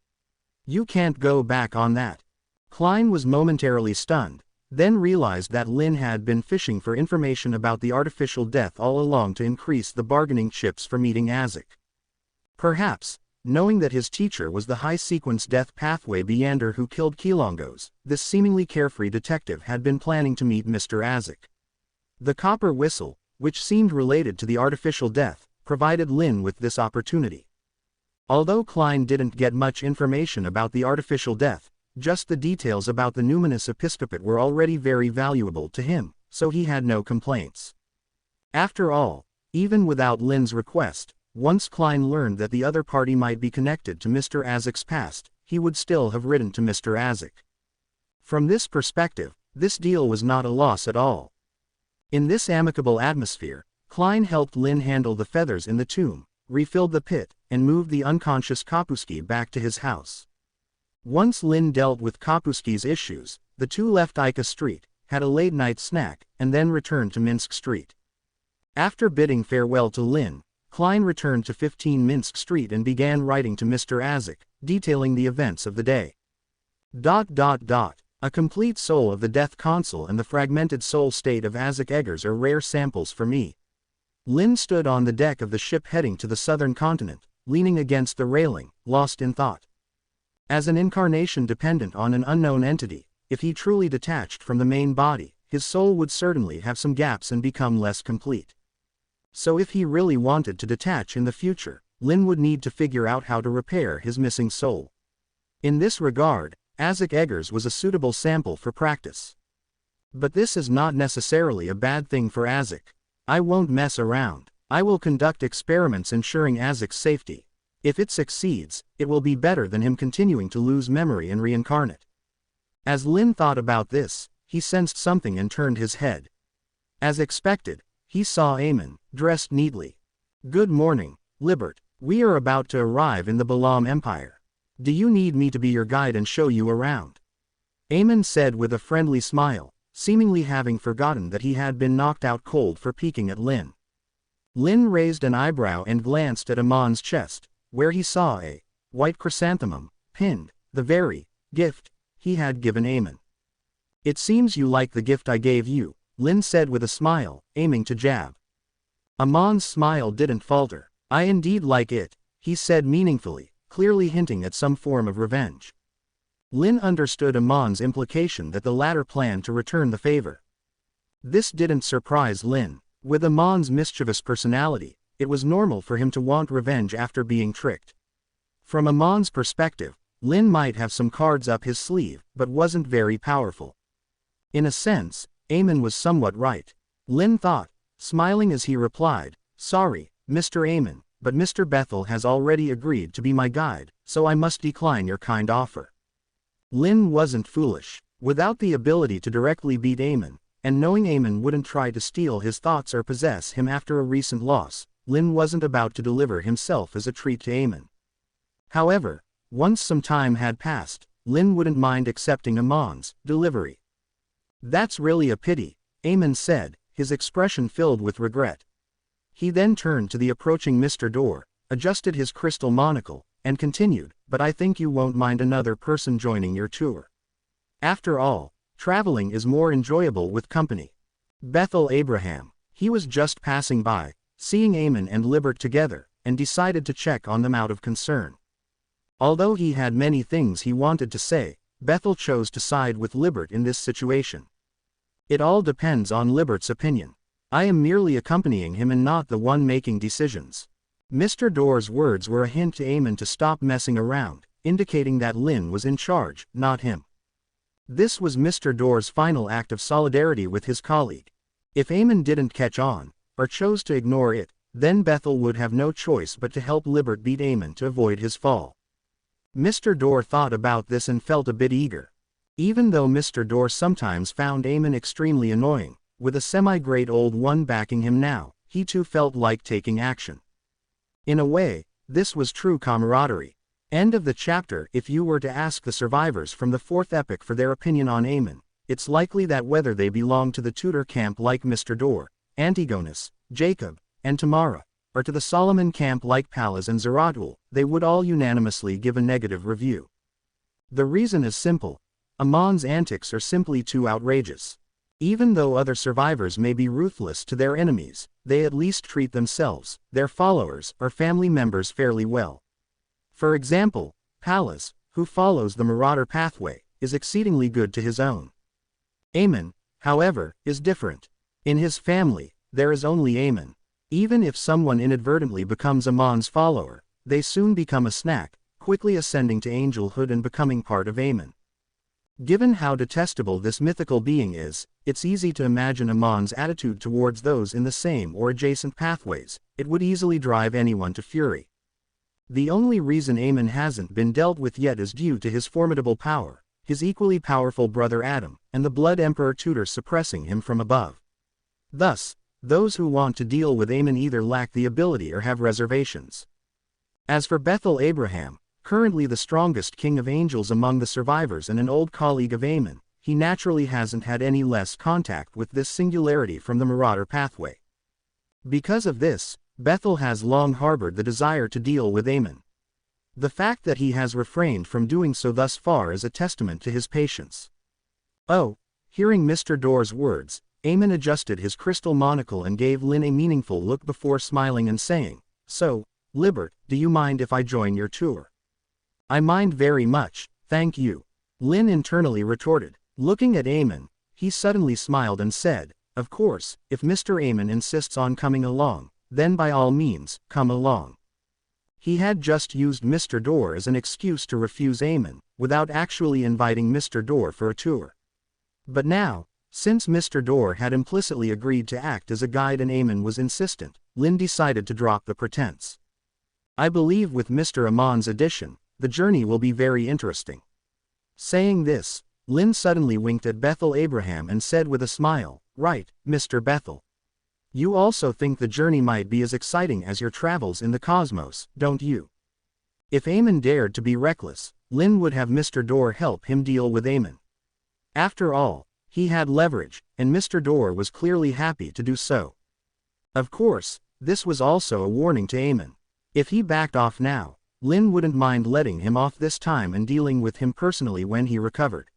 S1: You can't go back on that. Klein was momentarily stunned, then realized that Lynn had been fishing for information about the artificial death all along to increase the bargaining chips for meeting Azek. Perhaps, knowing that his teacher was the high-sequence death pathway meander who killed Kilongos, this seemingly carefree detective had been planning to meet Mr. Azek. The copper whistle, which seemed related to the artificial death, provided Lynn with this opportunity. Although Klein didn't get much information about the artificial death, just the details about the numinous episcopate were already very valuable to him, so he had no complaints. After all, even without Lynn's request, once Klein learned that the other party might be connected to Mr. Azek's past, he would still have written to Mr. Azek. From this perspective, this deal was not a loss at all. In this amicable atmosphere, Klein helped Lynn handle the feathers in the tomb, refilled the pit, and moved the unconscious Kapuski back to his house. Once Lynn dealt with Kapuski's issues, the two left Ica Street, had a late-night snack, and then returned to Minsk Street. After bidding farewell to Lynn, Klein returned to 15 Minsk Street and began writing to Mr. Azek, detailing the events of the day. A complete soul of the Death Consul and the fragmented soul state of Azek Eggers are rare samples for me. Lynn stood on the deck of the ship heading to the southern continent, leaning against the railing, lost in thought. As an incarnation dependent on an unknown entity, if he truly detached from the main body, his soul would certainly have some gaps and become less complete. So if he really wanted to detach in the future, Lynn would need to figure out how to repair his missing soul. In this regard, Isaac Eggers was a suitable sample for practice. But this is not necessarily a bad thing for Isaac. I won't mess around. I will conduct experiments ensuring Isaac's safety. If it succeeds, it will be better than him continuing to lose memory and reincarnate. As Lynn thought about this, he sensed something and turned his head. As expected, he saw Amon, dressed neatly. "Good morning, Libert. We are about to arrive in the Balam Empire. Do you need me to be your guide and show you around?" Amon said with a friendly smile, seemingly having forgotten that he had been knocked out cold for peeking at Lynn. Lynn raised an eyebrow and glanced at Amon's chest, where he saw a white chrysanthemum, pinned, the very gift he had given Amon. "It seems you like the gift I gave you," Lynn said with a smile, aiming to jab. Amon's smile didn't falter. "I indeed like it," he said meaningfully, clearly hinting at some form of revenge. Lynn understood Amon's implication that the latter planned to return the favor. This didn't surprise Lynn. With Amon's mischievous personality, it was normal for him to want revenge after being tricked. From Amon's perspective, Lynn might have some cards up his sleeve, but wasn't very powerful. In a sense, Amon was somewhat right. Lynn thought, smiling as he replied, "Sorry, Mr. Amon, but Mr. Bethel has already agreed to be my guide, so I must decline your kind offer." Lynn wasn't foolish. Without the ability to directly beat Amon, and knowing Amon wouldn't try to steal his thoughts or possess him after a recent loss, Lynn wasn't about to deliver himself as a treat to Amon. However, once some time had passed, Lynn wouldn't mind accepting Amon's delivery. "That's really a pity," Amon said, his expression filled with regret. He then turned to the approaching Mr. Dorr, adjusted his crystal monocle, and continued, "But I think you won't mind another person joining your tour. After all, traveling is more enjoyable with company." Bethel Abraham. He was just passing by, seeing Amon and Libert together, and decided to check on them out of concern. Although he had many things he wanted to say, Bethel chose to side with Libert in this situation. "It all depends on Libert's opinion. I am merely accompanying him and not the one making decisions." Mr. Dorr's words were a hint to Amon to stop messing around, indicating that Lynn was in charge, not him. This was Mr. Dorr's final act of solidarity with his colleague. If Amon didn't catch on, or chose to ignore it, then Bethel would have no choice but to help Libert beat Amon to avoid his fall. Mr. Dorr thought about this and felt a bit eager. Even though Mr. Dorr sometimes found Amon extremely annoying, with a semi-great old one backing him now, he too felt like taking action. In a way, this was true camaraderie. End of the chapter. If you were to ask the survivors from the fourth epic for their opinion on Amon, it's likely that whether they belong to the Tudor camp like Mr. Dorr, Antigonus, Jacob, and Tamara, or to the Solomon camp like Pallas and Zeratul, they would all unanimously give a negative review. The reason is simple. Amon's antics are simply too outrageous. Even though other survivors may be ruthless to their enemies, they at least treat themselves, their followers, or family members fairly well. For example, Pallas, who follows the Marauder pathway, is exceedingly good to his own. Amon, however, is different. In his family, there is only Amon. Even if someone inadvertently becomes Amon's follower, they soon become a snack, quickly ascending to angelhood and becoming part of Amon. Given how detestable this mythical being is, it's easy to imagine Amon's attitude towards those in the same or adjacent pathways. It would easily drive anyone to fury. The only reason Amon hasn't been dealt with yet is due to his formidable power, his equally powerful brother Adam, and the Blood Emperor Tudor suppressing him from above. Thus, those who want to deal with Amon either lack the ability or have reservations. As for Bethel Abraham, currently the strongest king of angels among the survivors and an old colleague of Amon, he naturally hasn't had any less contact with this singularity from the Marauder pathway. Because of this, Bethel has long harbored the desire to deal with Amon. The fact that he has refrained from doing so thus far is a testament to his patience. Oh, hearing Mr. Dorr's words, Amon adjusted his crystal monocle and gave Lynn a meaningful look before smiling and saying, "So, Libert, do you mind if I join your tour? I mind very much, thank you. Lynn internally retorted. Looking at Amon, he suddenly smiled and said, of course, if Mr. Amon insists on coming along, then by all means, come along. He had just used Mr. Dorr as an excuse to refuse Amon, without actually inviting Mr. Dorr for a tour. But now, since Mr. Dorr had implicitly agreed to act as a guide and Amon was insistent, Lynn decided to drop the pretense. I believe with Mr. Amon's addition, the journey will be very interesting. Saying this, Lynn suddenly winked at Bethel Abraham and said with a smile, right, Mr. Bethel. You also think the journey might be as exciting as your travels in the cosmos, don't you? If Amon dared to be reckless, Lynn would have Mr. Dorr help him deal with Amon. After all, he had leverage, and Mr. Dorr was clearly happy to do so. Of course, this was also a warning to Amon. If he backed off now, Lynn wouldn't mind letting him off this time and dealing with him personally when he recovered.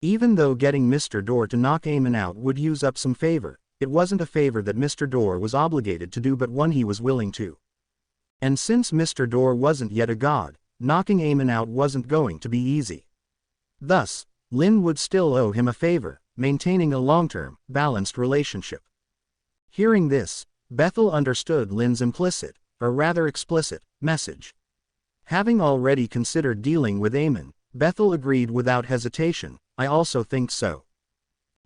S1: Even though getting Mr. Dorr to knock Amon out would use up some favor, it wasn't a favor that Mr. Dorr was obligated to do but one he was willing to. And since Mr. Dorr wasn't yet a god, knocking Amon out wasn't going to be easy. Thus, Lynn would still owe him a favor, maintaining a long-term, balanced relationship. Hearing this, Bethel understood Lynn's implicit, or rather explicit, message. Having already considered dealing with Amon, Bethel agreed without hesitation, I also think so.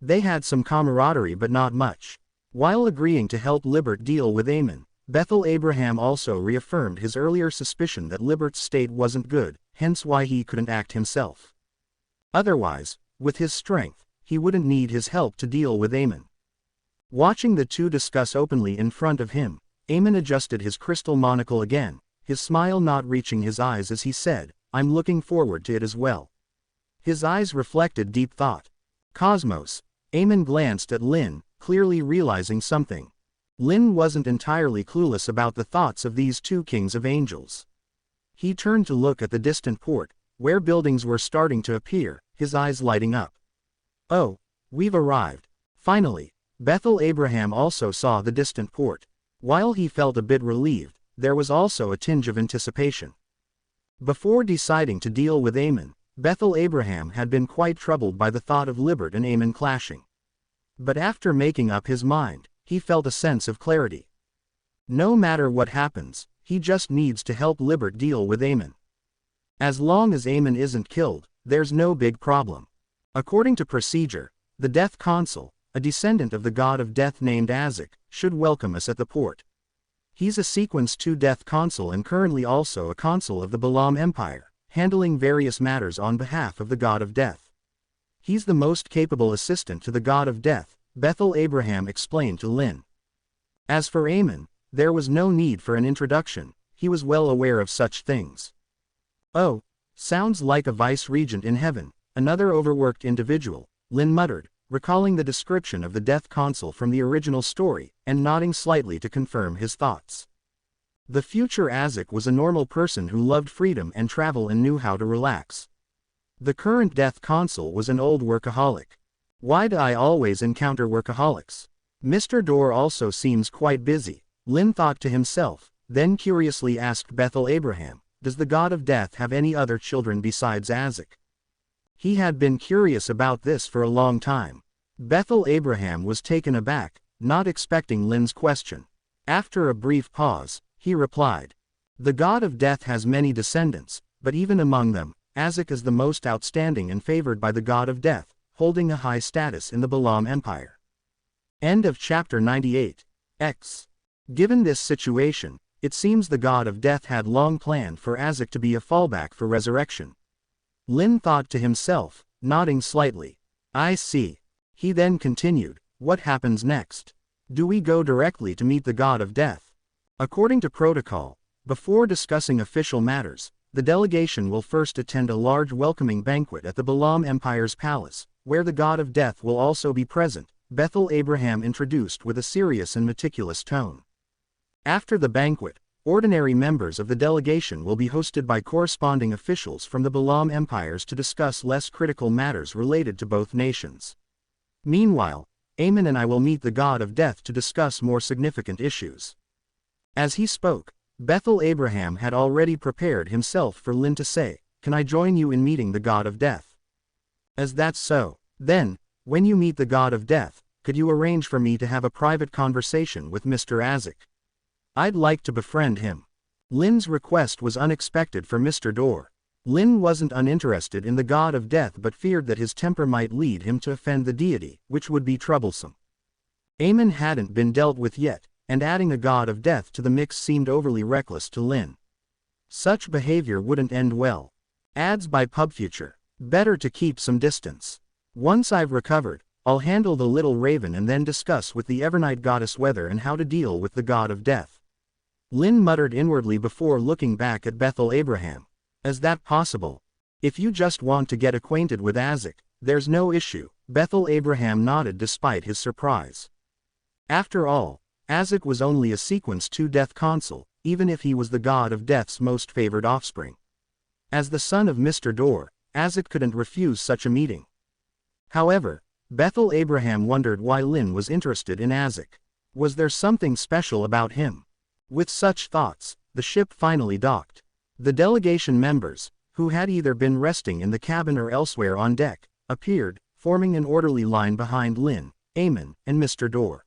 S1: They had some camaraderie but not much. While agreeing to help Libert deal with Amon, Bethel Abraham also reaffirmed his earlier suspicion that Libert's state wasn't good, hence why he couldn't act himself. Otherwise, with his strength, he wouldn't need his help to deal with Amon. Watching the two discuss openly in front of him, Amon adjusted his crystal monocle again, his smile not reaching his eyes as he said, I'm looking forward to it as well. His eyes reflected deep thought. Cosmos. Amon glanced at Lynn, clearly realizing something. Lynn wasn't entirely clueless about the thoughts of these two kings of angels. He turned to look at the distant port, where buildings were starting to appear, his eyes lighting up. Oh, we've arrived. Finally, Bethel Abraham also saw the distant port. While he felt a bit relieved, there was also a tinge of anticipation. Before deciding to deal with Amon, Bethel Abraham had been quite troubled by the thought of Libert and Amon clashing. But after making up his mind, he felt a sense of clarity. No matter what happens, he just needs to help Libert deal with Amon. As long as Amon isn't killed, there's no big problem. According to procedure, the Death Consul, a descendant of the god of death named Azek, should welcome us at the port. He's a Sequence 2 Death Consul and currently also a consul of the Balaam Empire, handling various matters on behalf of the god of death. He's the most capable assistant to the god of death, Bethel Abraham explained to Lynn. As for Amon, there was no need for an introduction, he was well aware of such things. Oh, sounds like a vice-regent in heaven, another overworked individual, Lynn muttered, recalling the description of the Death Consul from the original story, and nodding slightly to confirm his thoughts. The future Azek was a normal person who loved freedom and travel and knew how to relax. The current Death Consul was an old workaholic. Why do I always encounter workaholics? Mr. Dorr also seems quite busy, Lynn thought to himself, then curiously asked Bethel Abraham, does the god of death have any other children besides Azek? He had been curious about this for a long time. Bethel Abraham was taken aback, not expecting Lynn's question. After a brief pause, he replied, the god of death has many descendants, but even among them, Azek is the most outstanding and favored by the god of death, holding a high status in the Balaam Empire. End of chapter 98. X. Given this situation, it seems the god of death had long planned for Azek to be a fallback for resurrection. Lynn thought to himself, nodding slightly. I see. He then continued, what happens next? Do we go directly to meet the god of death? According to protocol, before discussing official matters, the delegation will first attend a large welcoming banquet at the Balaam Empire's palace, where the god of death will also be present, Bethel Abraham introduced with a serious and meticulous tone. After the banquet, ordinary members of the delegation will be hosted by corresponding officials from the Balaam Empires to discuss less critical matters related to both nations. Meanwhile, Amon and I will meet the god of death to discuss more significant issues. As he spoke, Bethel Abraham had already prepared himself for Lynn to say, "Can I join you in meeting the god of death?" As that's so, then, when you meet the god of death, could you arrange for me to have a private conversation with Mr. Isaac? I'd like to befriend him. Lynn's request was unexpected for Mr. Dorr. Lynn wasn't uninterested in the god of death but feared that his temper might lead him to offend the deity, which would be troublesome. Amon hadn't been dealt with yet, and adding a god of death to the mix seemed overly reckless to Lynn. Such behavior wouldn't end well. Ads by PubFuture. Better to keep some distance. Once I've recovered, I'll handle the little raven and then discuss with the Evernight goddess whether and how to deal with the god of death. Lynn muttered inwardly before looking back at Bethel Abraham. Is that possible? If you just want to get acquainted with Isaac, there's no issue, Bethel Abraham nodded despite his surprise. After all, Isaac was only a sequence 2 death console, even if he was the god of death's most favored offspring. As the son of Mr. Dorr, Isaac couldn't refuse such a meeting. However, Bethel Abraham wondered why Lynn was interested in Isaac. Was there something special about him? With such thoughts, the ship finally docked. The delegation members, who had either been resting in the cabin or elsewhere on deck, appeared, forming an orderly line behind Lynn, Amon, and Mr. Dorr.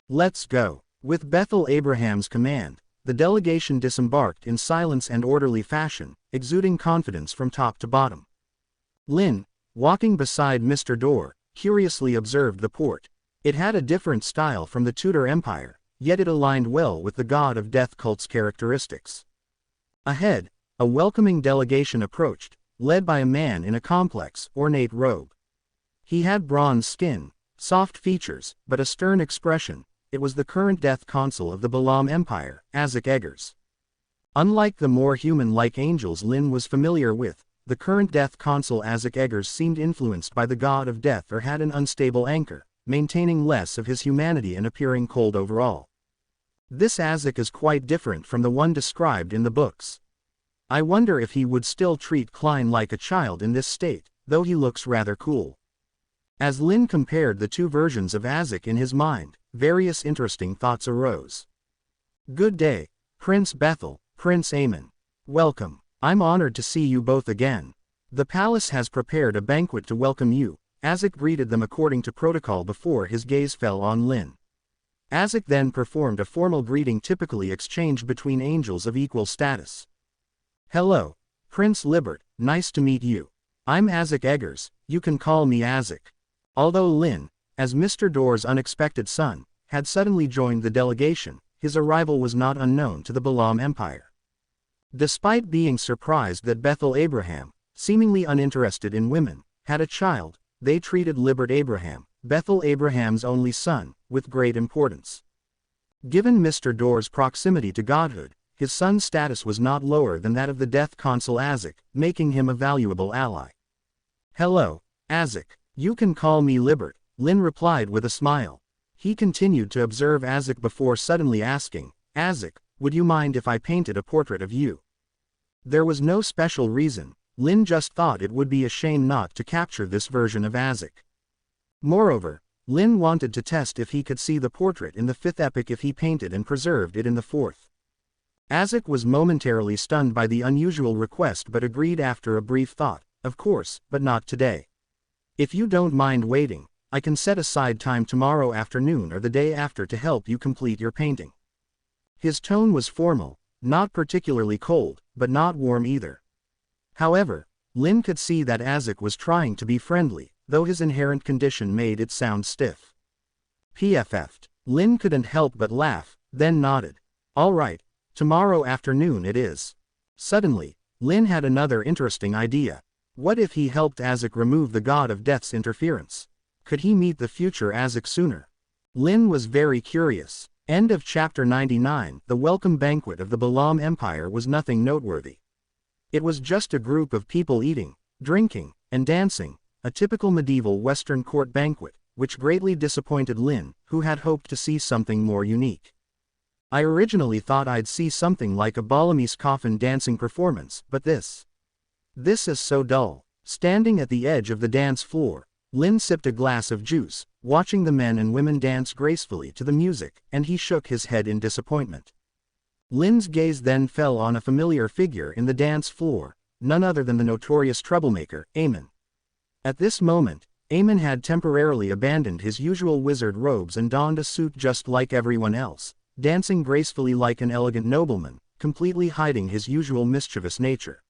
S1: Let's go. With Bethel Abraham's command, the delegation disembarked in silence and orderly fashion, exuding confidence from top to bottom. Lynn, walking beside Mr. Dorr, curiously observed the port. It had a different style from the Tudor Empire, yet it aligned well with the god of death cult's characteristics. Ahead, a welcoming delegation approached, led by a man in a complex, ornate robe. He had bronze skin, soft features, but a stern expression. It was the current death consul of the Balaam Empire, Isaac Eggers. Unlike the more human-like angels Lynn was familiar with, the current death consul Isaac Eggers seemed influenced by the god of death or had an unstable anchor, maintaining less of his humanity and appearing cold overall. This Isaac is quite different from the one described in the books. I wonder if he would still treat Klein like a child in this state, though he looks rather cool. As Lynn compared the 2 versions of Isaac in his mind, various interesting thoughts arose. Good day, Prince Bethel, Prince Amon. Welcome. I'm honored to see you both again. The palace has prepared a banquet to welcome you. Isaac greeted them according to protocol before his gaze fell on Lynn. Isaac then performed a formal greeting typically exchanged between angels of equal status. Hello, Prince Libert, nice to meet you. I'm Isaac Eggers, you can call me Isaac. Although Lynn, as Mr. Dorr's unexpected son, had suddenly joined the delegation, his arrival was not unknown to the Balaam Empire. Despite being surprised that Bethel Abraham, seemingly uninterested in women, had a child, they treated Libert Abraham, Bethel Abraham's only son, with great importance. Given Mr. Dorr's proximity to Godhood, his son's status was not lower than that of the death consul Isaac, making him a valuable ally. Hello, Isaac, you can call me Libert, Lynn replied with a smile. He continued to observe Isaac before suddenly asking, Isaac, would you mind if I painted a portrait of you? There was no special reason, Lynn just thought it would be a shame not to capture this version of Isaac. Moreover, Lynn wanted to test if he could see the portrait in the 5th epic if he painted and preserved it in the 4th. Isaac was momentarily stunned by the unusual request but agreed after a brief thought, of course, but not today. If you don't mind waiting, I can set aside time tomorrow afternoon or the day after to help you complete your painting. His tone was formal, not particularly cold, but not warm either. However, Lynn could see that Isaac was trying to be friendly, though his inherent condition made it sound stiff. PFF'd. Lynn couldn't help but laugh, then nodded. All right, tomorrow afternoon it is. Suddenly, Lynn had another interesting idea. What if he helped Isaac remove the god of death's interference? Could he meet the future Isaac sooner? Lynn was very curious. End of chapter 99. The welcome banquet of the Balaam Empire was nothing noteworthy. It was just a group of people eating, drinking, and dancing, a typical medieval Western court banquet, which greatly disappointed Lynn, who had hoped to see something more unique. I originally thought I'd see something like a Balamese coffin dancing performance, but this is so dull. Standing at the edge of the dance floor, Lynn sipped a glass of juice, watching the men and women dance gracefully to the music, and he shook his head in disappointment. Lynn's gaze then fell on a familiar figure in the dance floor, none other than the notorious troublemaker, Amon. At this moment, Amon had temporarily abandoned his usual wizard robes and donned a suit just like everyone else, dancing gracefully like an elegant nobleman, completely hiding his usual mischievous nature.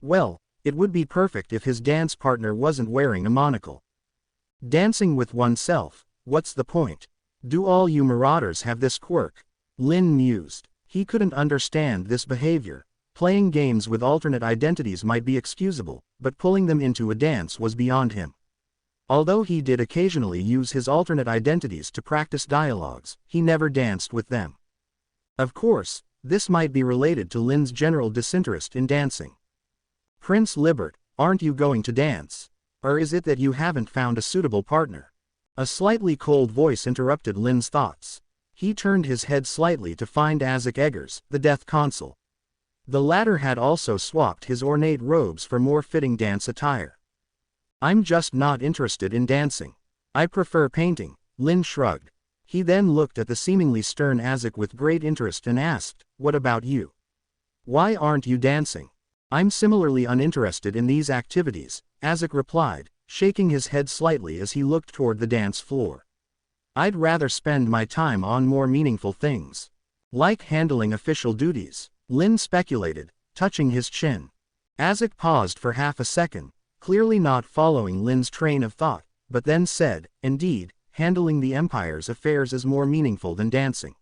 S1: Well, it would be perfect if his dance partner wasn't wearing a monocle. Dancing with oneself, what's the point? Do all you marauders have this quirk? Lynn mused. He couldn't understand this behavior. Playing games with alternate identities might be excusable, but pulling them into a dance was beyond him. Although he did occasionally use his alternate identities to practice dialogues, he never danced with them. Of course, this might be related to Lynn's general disinterest in dancing. Prince Libert, aren't you going to dance? Or is it that you haven't found a suitable partner? A slightly cold voice interrupted Lynn's thoughts. He turned his head slightly to find Isaac Eggers, the Death Consul. The latter had also swapped his ornate robes for more fitting dance attire. I'm just not interested in dancing. I prefer painting, Lynn shrugged. He then looked at the seemingly stern Isaac with great interest and asked, what about you? Why aren't you dancing? I'm similarly uninterested in these activities, Isaac replied, shaking his head slightly as he looked toward the dance floor. I'd rather spend my time on more meaningful things. Like handling official duties, Lynn speculated, touching his chin. Isaac paused for half a second, clearly not following Lynn's train of thought, but then said, indeed, handling the Empire's affairs is more meaningful than dancing.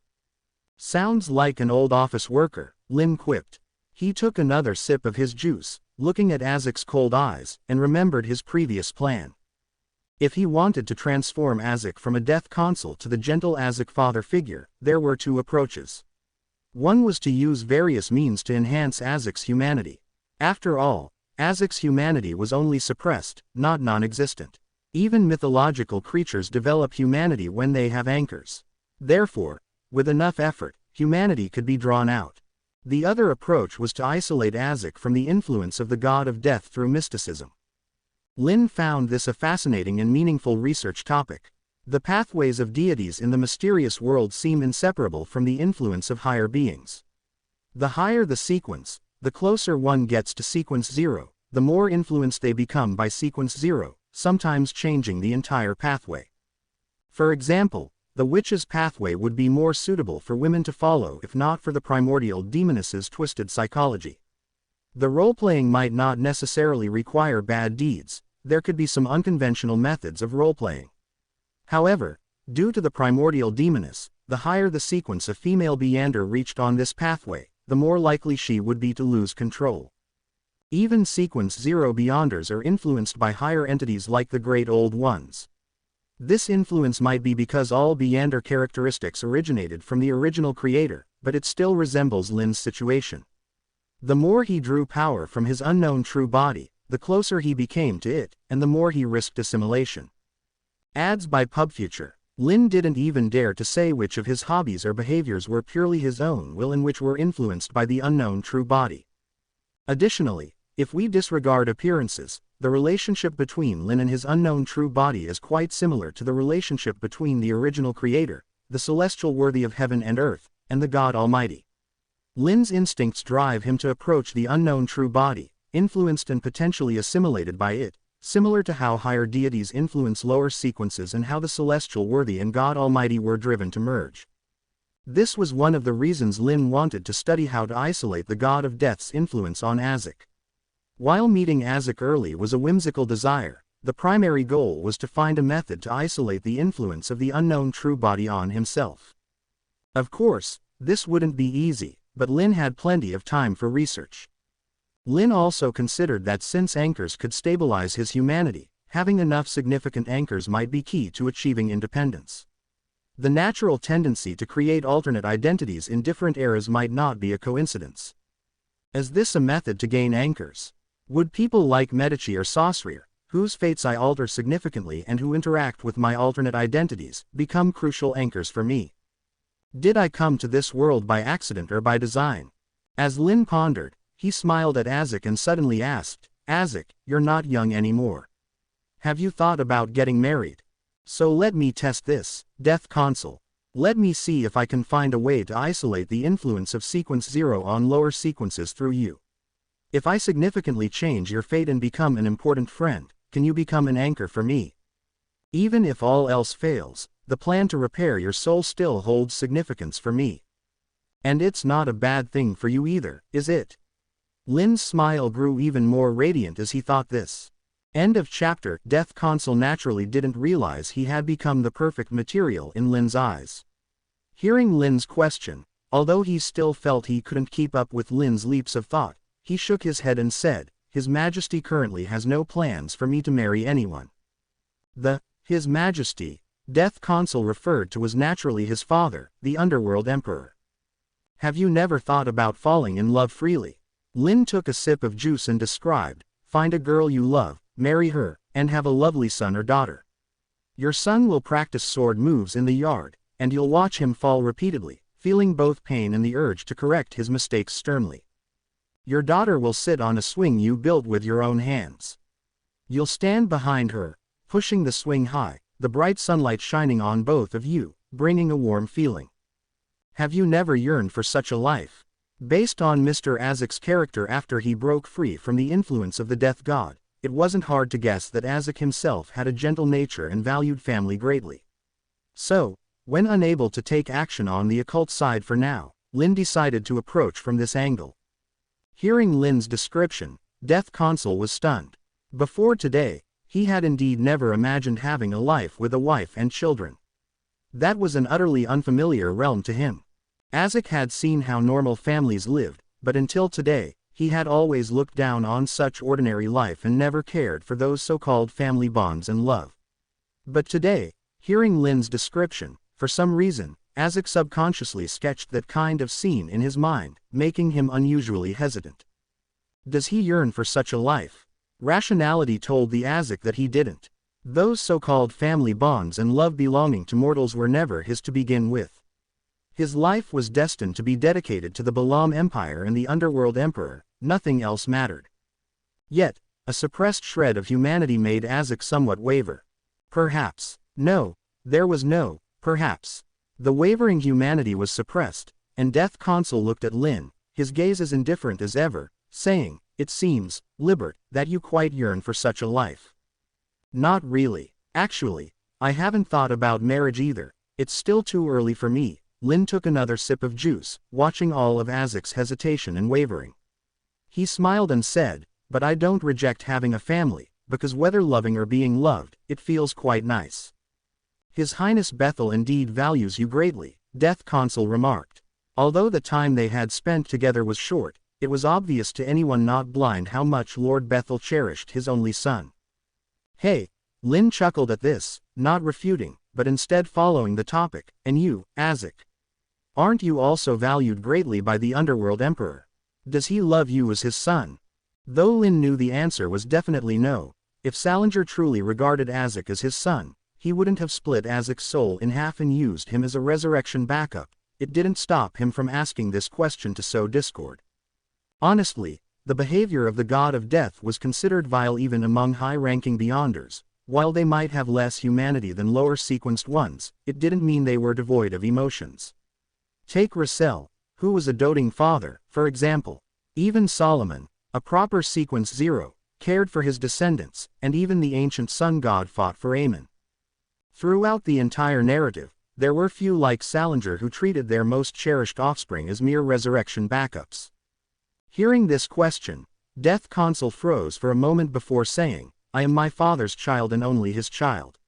S1: Sounds like an old office worker, Lynn quipped. He took another sip of his juice, looking at Isaac's cold eyes, and remembered his previous plan. If he wanted to transform Isaac from a Death Consul to the gentle Isaac father figure, there were two approaches. One was to use various means to enhance Isaac's humanity. After all, Isaac's humanity was only suppressed, not non-existent. Even mythological creatures develop humanity when they have anchors. Therefore, with enough effort, humanity could be drawn out. The other approach was to isolate Isaac from the influence of the god of death through mysticism. Lynn found this a fascinating and meaningful research topic. The pathways of deities in the mysterious world seem inseparable from the influence of higher beings. The higher the sequence, the closer one gets to sequence 0, the more influenced they become by sequence 0, sometimes changing the entire pathway. For example, the witch's pathway would be more suitable for women to follow if not for the primordial demoness's twisted psychology. The role-playing might not necessarily require bad deeds, there could be some unconventional methods of role-playing. However, due to the primordial demoness, the higher the sequence a female Beander reached on this pathway, the more likely she would be to lose control. Even sequence 0 Beyonders are influenced by higher entities like the Great Old Ones. This influence might be because all Beander characteristics originated from the original creator, but it still resembles Lynn's situation. The more he drew power from his unknown true body, the closer he became to it, and the more he risked assimilation. Ads by PubFuture. Lynn didn't even dare to say which of his hobbies or behaviors were purely his own will and which were influenced by the unknown true body. Additionally, if we disregard appearances, the relationship between Lynn and his unknown true body is quite similar to the relationship between the original creator, the celestial worthy of heaven and earth, and the God Almighty. Lynn's instincts drive him to approach the unknown true body, influenced and potentially assimilated by it, similar to how higher deities influence lower sequences and how the celestial worthy and God Almighty were driven to merge. This was one of the reasons Lynn wanted to study how to isolate the god of death's influence on Isaac. While meeting Isaac early was a whimsical desire, the primary goal was to find a method to isolate the influence of the unknown true body on himself. Of course, this wouldn't be easy, but Lynn had plenty of time for research. Lynn also considered that since anchors could stabilize his humanity, having enough significant anchors might be key to achieving independence. The natural tendency to create alternate identities in different eras might not be a coincidence. Is this a method to gain anchors? Would people like Medici or Saussure, whose fates I alter significantly and who interact with my alternate identities, become crucial anchors for me? Did I come to this world by accident or by design? As Lynn pondered, he smiled at Isaac and suddenly asked, Isaac, you're not young anymore. Have you thought about getting married? So let me test this, Death Consul. Let me see if I can find a way to isolate the influence of Sequence 0 on lower sequences through you. If I significantly change your fate and become an important friend, can you become an anchor for me? Even if all else fails, the plan to repair your soul still holds significance for me. And it's not a bad thing for you either, is it? Lynn's smile grew even more radiant as he thought this. End of chapter. Death Consul naturally didn't realize he had become the perfect material in Lynn's eyes. Hearing Lynn's question, although he still felt he couldn't keep up with Lynn's leaps of thought, he shook his head and said, His Majesty currently has no plans for me to marry anyone. His Majesty, Death Consul referred to was naturally his father, the Underworld Emperor. Have you never thought about falling in love freely? Lynn took a sip of juice and described, find a girl you love, marry her, and have a lovely son or daughter. Your son will practice sword moves in the yard, and you'll watch him fall repeatedly, feeling both pain and the urge to correct his mistakes sternly. Your daughter will sit on a swing you built with your own hands. You'll stand behind her, pushing the swing high, the bright sunlight shining on both of you, bringing a warm feeling. Have you never yearned for such a life? Based on Mr. Azek's character after he broke free from the influence of the death god, it wasn't hard to guess that Azek himself had a gentle nature and valued family greatly. So, when unable to take action on the occult side for now, Lynn decided to approach from this angle. Hearing Lynn's description, Death Consul was stunned. Before today, he had indeed never imagined having a life with a wife and children. That was an utterly unfamiliar realm to him. Azek had seen how normal families lived, but until today, he had always looked down on such ordinary life and never cared for those so-called family bonds and love. But today, hearing Lynn's description, for some reason, Azek subconsciously sketched that kind of scene in his mind, making him unusually hesitant. Does he yearn for such a life? Rationality told the Azek that he didn't. Those so-called family bonds and love belonging to mortals were never his to begin with. His life was destined to be dedicated to the Balam Empire and the Underworld Emperor, nothing else mattered. Yet, a suppressed shred of humanity made Azek somewhat waver. Perhaps. No, there was no, perhaps. The wavering humanity was suppressed, and Death Consul looked at Lynn, his gaze as indifferent as ever, saying, It seems, Libert, that you quite yearn for such a life. Not really. Actually, I haven't thought about marriage either, it's still too early for me. Lynn took another sip of juice, watching all of Azek's hesitation and wavering. He smiled and said, But I don't reject having a family, because whether loving or being loved, it feels quite nice. His Highness Bethel indeed values you greatly, Death Consul remarked. Although the time they had spent together was short, it was obvious to anyone not blind how much Lord Bethel cherished his only son. Hey, Lynn chuckled at this, not refuting, but instead following the topic, and you, Azek. Aren't you also valued greatly by the Underworld Emperor? Does he love you as his son? Though Lynn knew the answer was definitely no, if Salinger truly regarded Azek as his son, he wouldn't have split Azek's soul in half and used him as a resurrection backup. It didn't stop him from asking this question to sow discord. Honestly, the behavior of the god of death was considered vile even among high-ranking Beyonders. While they might have less humanity than lower-sequenced ones, it didn't mean they were devoid of emotions. Take Russell, who was a doting father, for example. Even Solomon, a proper sequence 0, cared for his descendants, and even the ancient sun god fought for Amon. Throughout the entire narrative, there were few like Salinger who treated their most cherished offspring as mere resurrection backups. Hearing this question, Death Consul froze for a moment before saying, I am my father's child and only his child.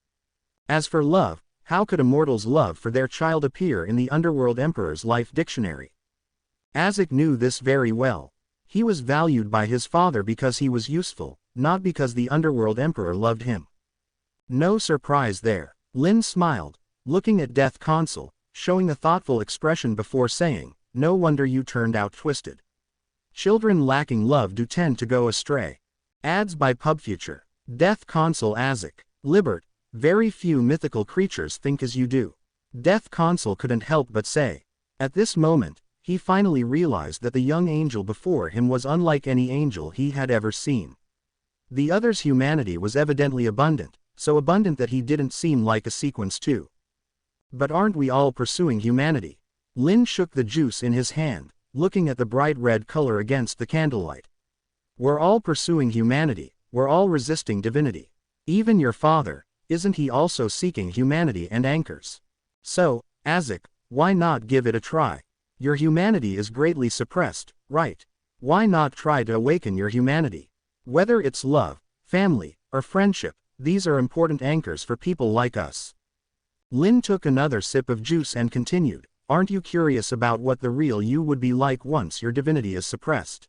S1: As for love, how could a mortal's love for their child appear in the Underworld Emperor's life dictionary? Azek knew this very well. He was valued by his father because he was useful, not because the Underworld Emperor loved him. No surprise there. Lynn smiled, looking at Death Consul, showing a thoughtful expression before saying, No wonder you turned out twisted. Children lacking love do tend to go astray. Ads by PubFuture. Death Consul Azek. Libert, very few mythical creatures think as you do. Death Consul couldn't help but say. At this moment, he finally realized that the young angel before him was unlike any angel he had ever seen. The other's humanity was evidently abundant, so abundant that he didn't seem like a sequence 2. But aren't we all pursuing humanity? Lynn shook the juice in his hand, looking at the bright red color against the candlelight. We're all pursuing humanity, we're all resisting divinity. Even your father, isn't he also seeking humanity and anchors? So, Isaac, why not give it a try? Your humanity is greatly suppressed, right? Why not try to awaken your humanity? Whether it's love, family, or friendship, these are important anchors for people like us. Lynn took another sip of juice and continued, aren't you curious about what the real you would be like once your divinity is suppressed?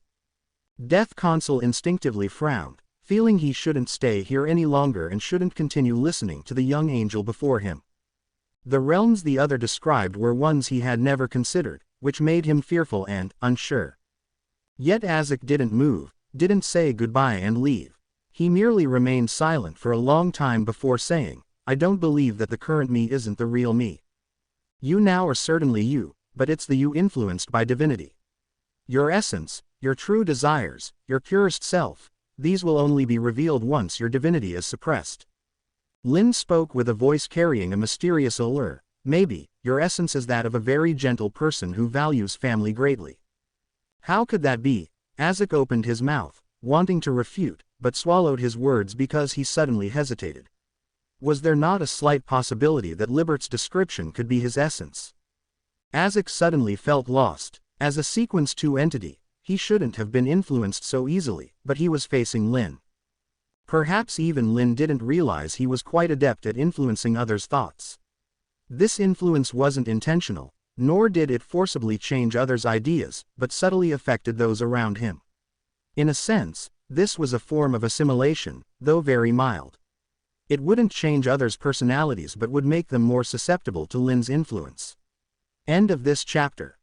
S1: Death Consul instinctively frowned, feeling he shouldn't stay here any longer and shouldn't continue listening to the young angel before him. The realms the other described were ones he had never considered, which made him fearful and unsure. Yet Isaac didn't move, didn't say goodbye and leave. He merely remained silent for a long time before saying, I don't believe that the current me isn't the real me. You now are certainly you, but it's the you influenced by divinity. Your essence, your true desires, your purest self, these will only be revealed once your divinity is suppressed. Lynn spoke with a voice carrying a mysterious allure. Maybe, your essence is that of a very gentle person who values family greatly. How could that be? Isaac opened his mouth, wanting to refute, but swallowed his words because he suddenly hesitated. Was there not a slight possibility that Libert's description could be his essence? Isaac suddenly felt lost. As a Sequence 2 entity, he shouldn't have been influenced so easily, but he was facing Lynn. Perhaps even Lynn didn't realize he was quite adept at influencing others' thoughts. This influence wasn't intentional, nor did it forcibly change others' ideas, but subtly affected those around him. In a sense, this was a form of assimilation, though very mild. It wouldn't change others' personalities but would make them more susceptible to Lynn's influence. End of this chapter.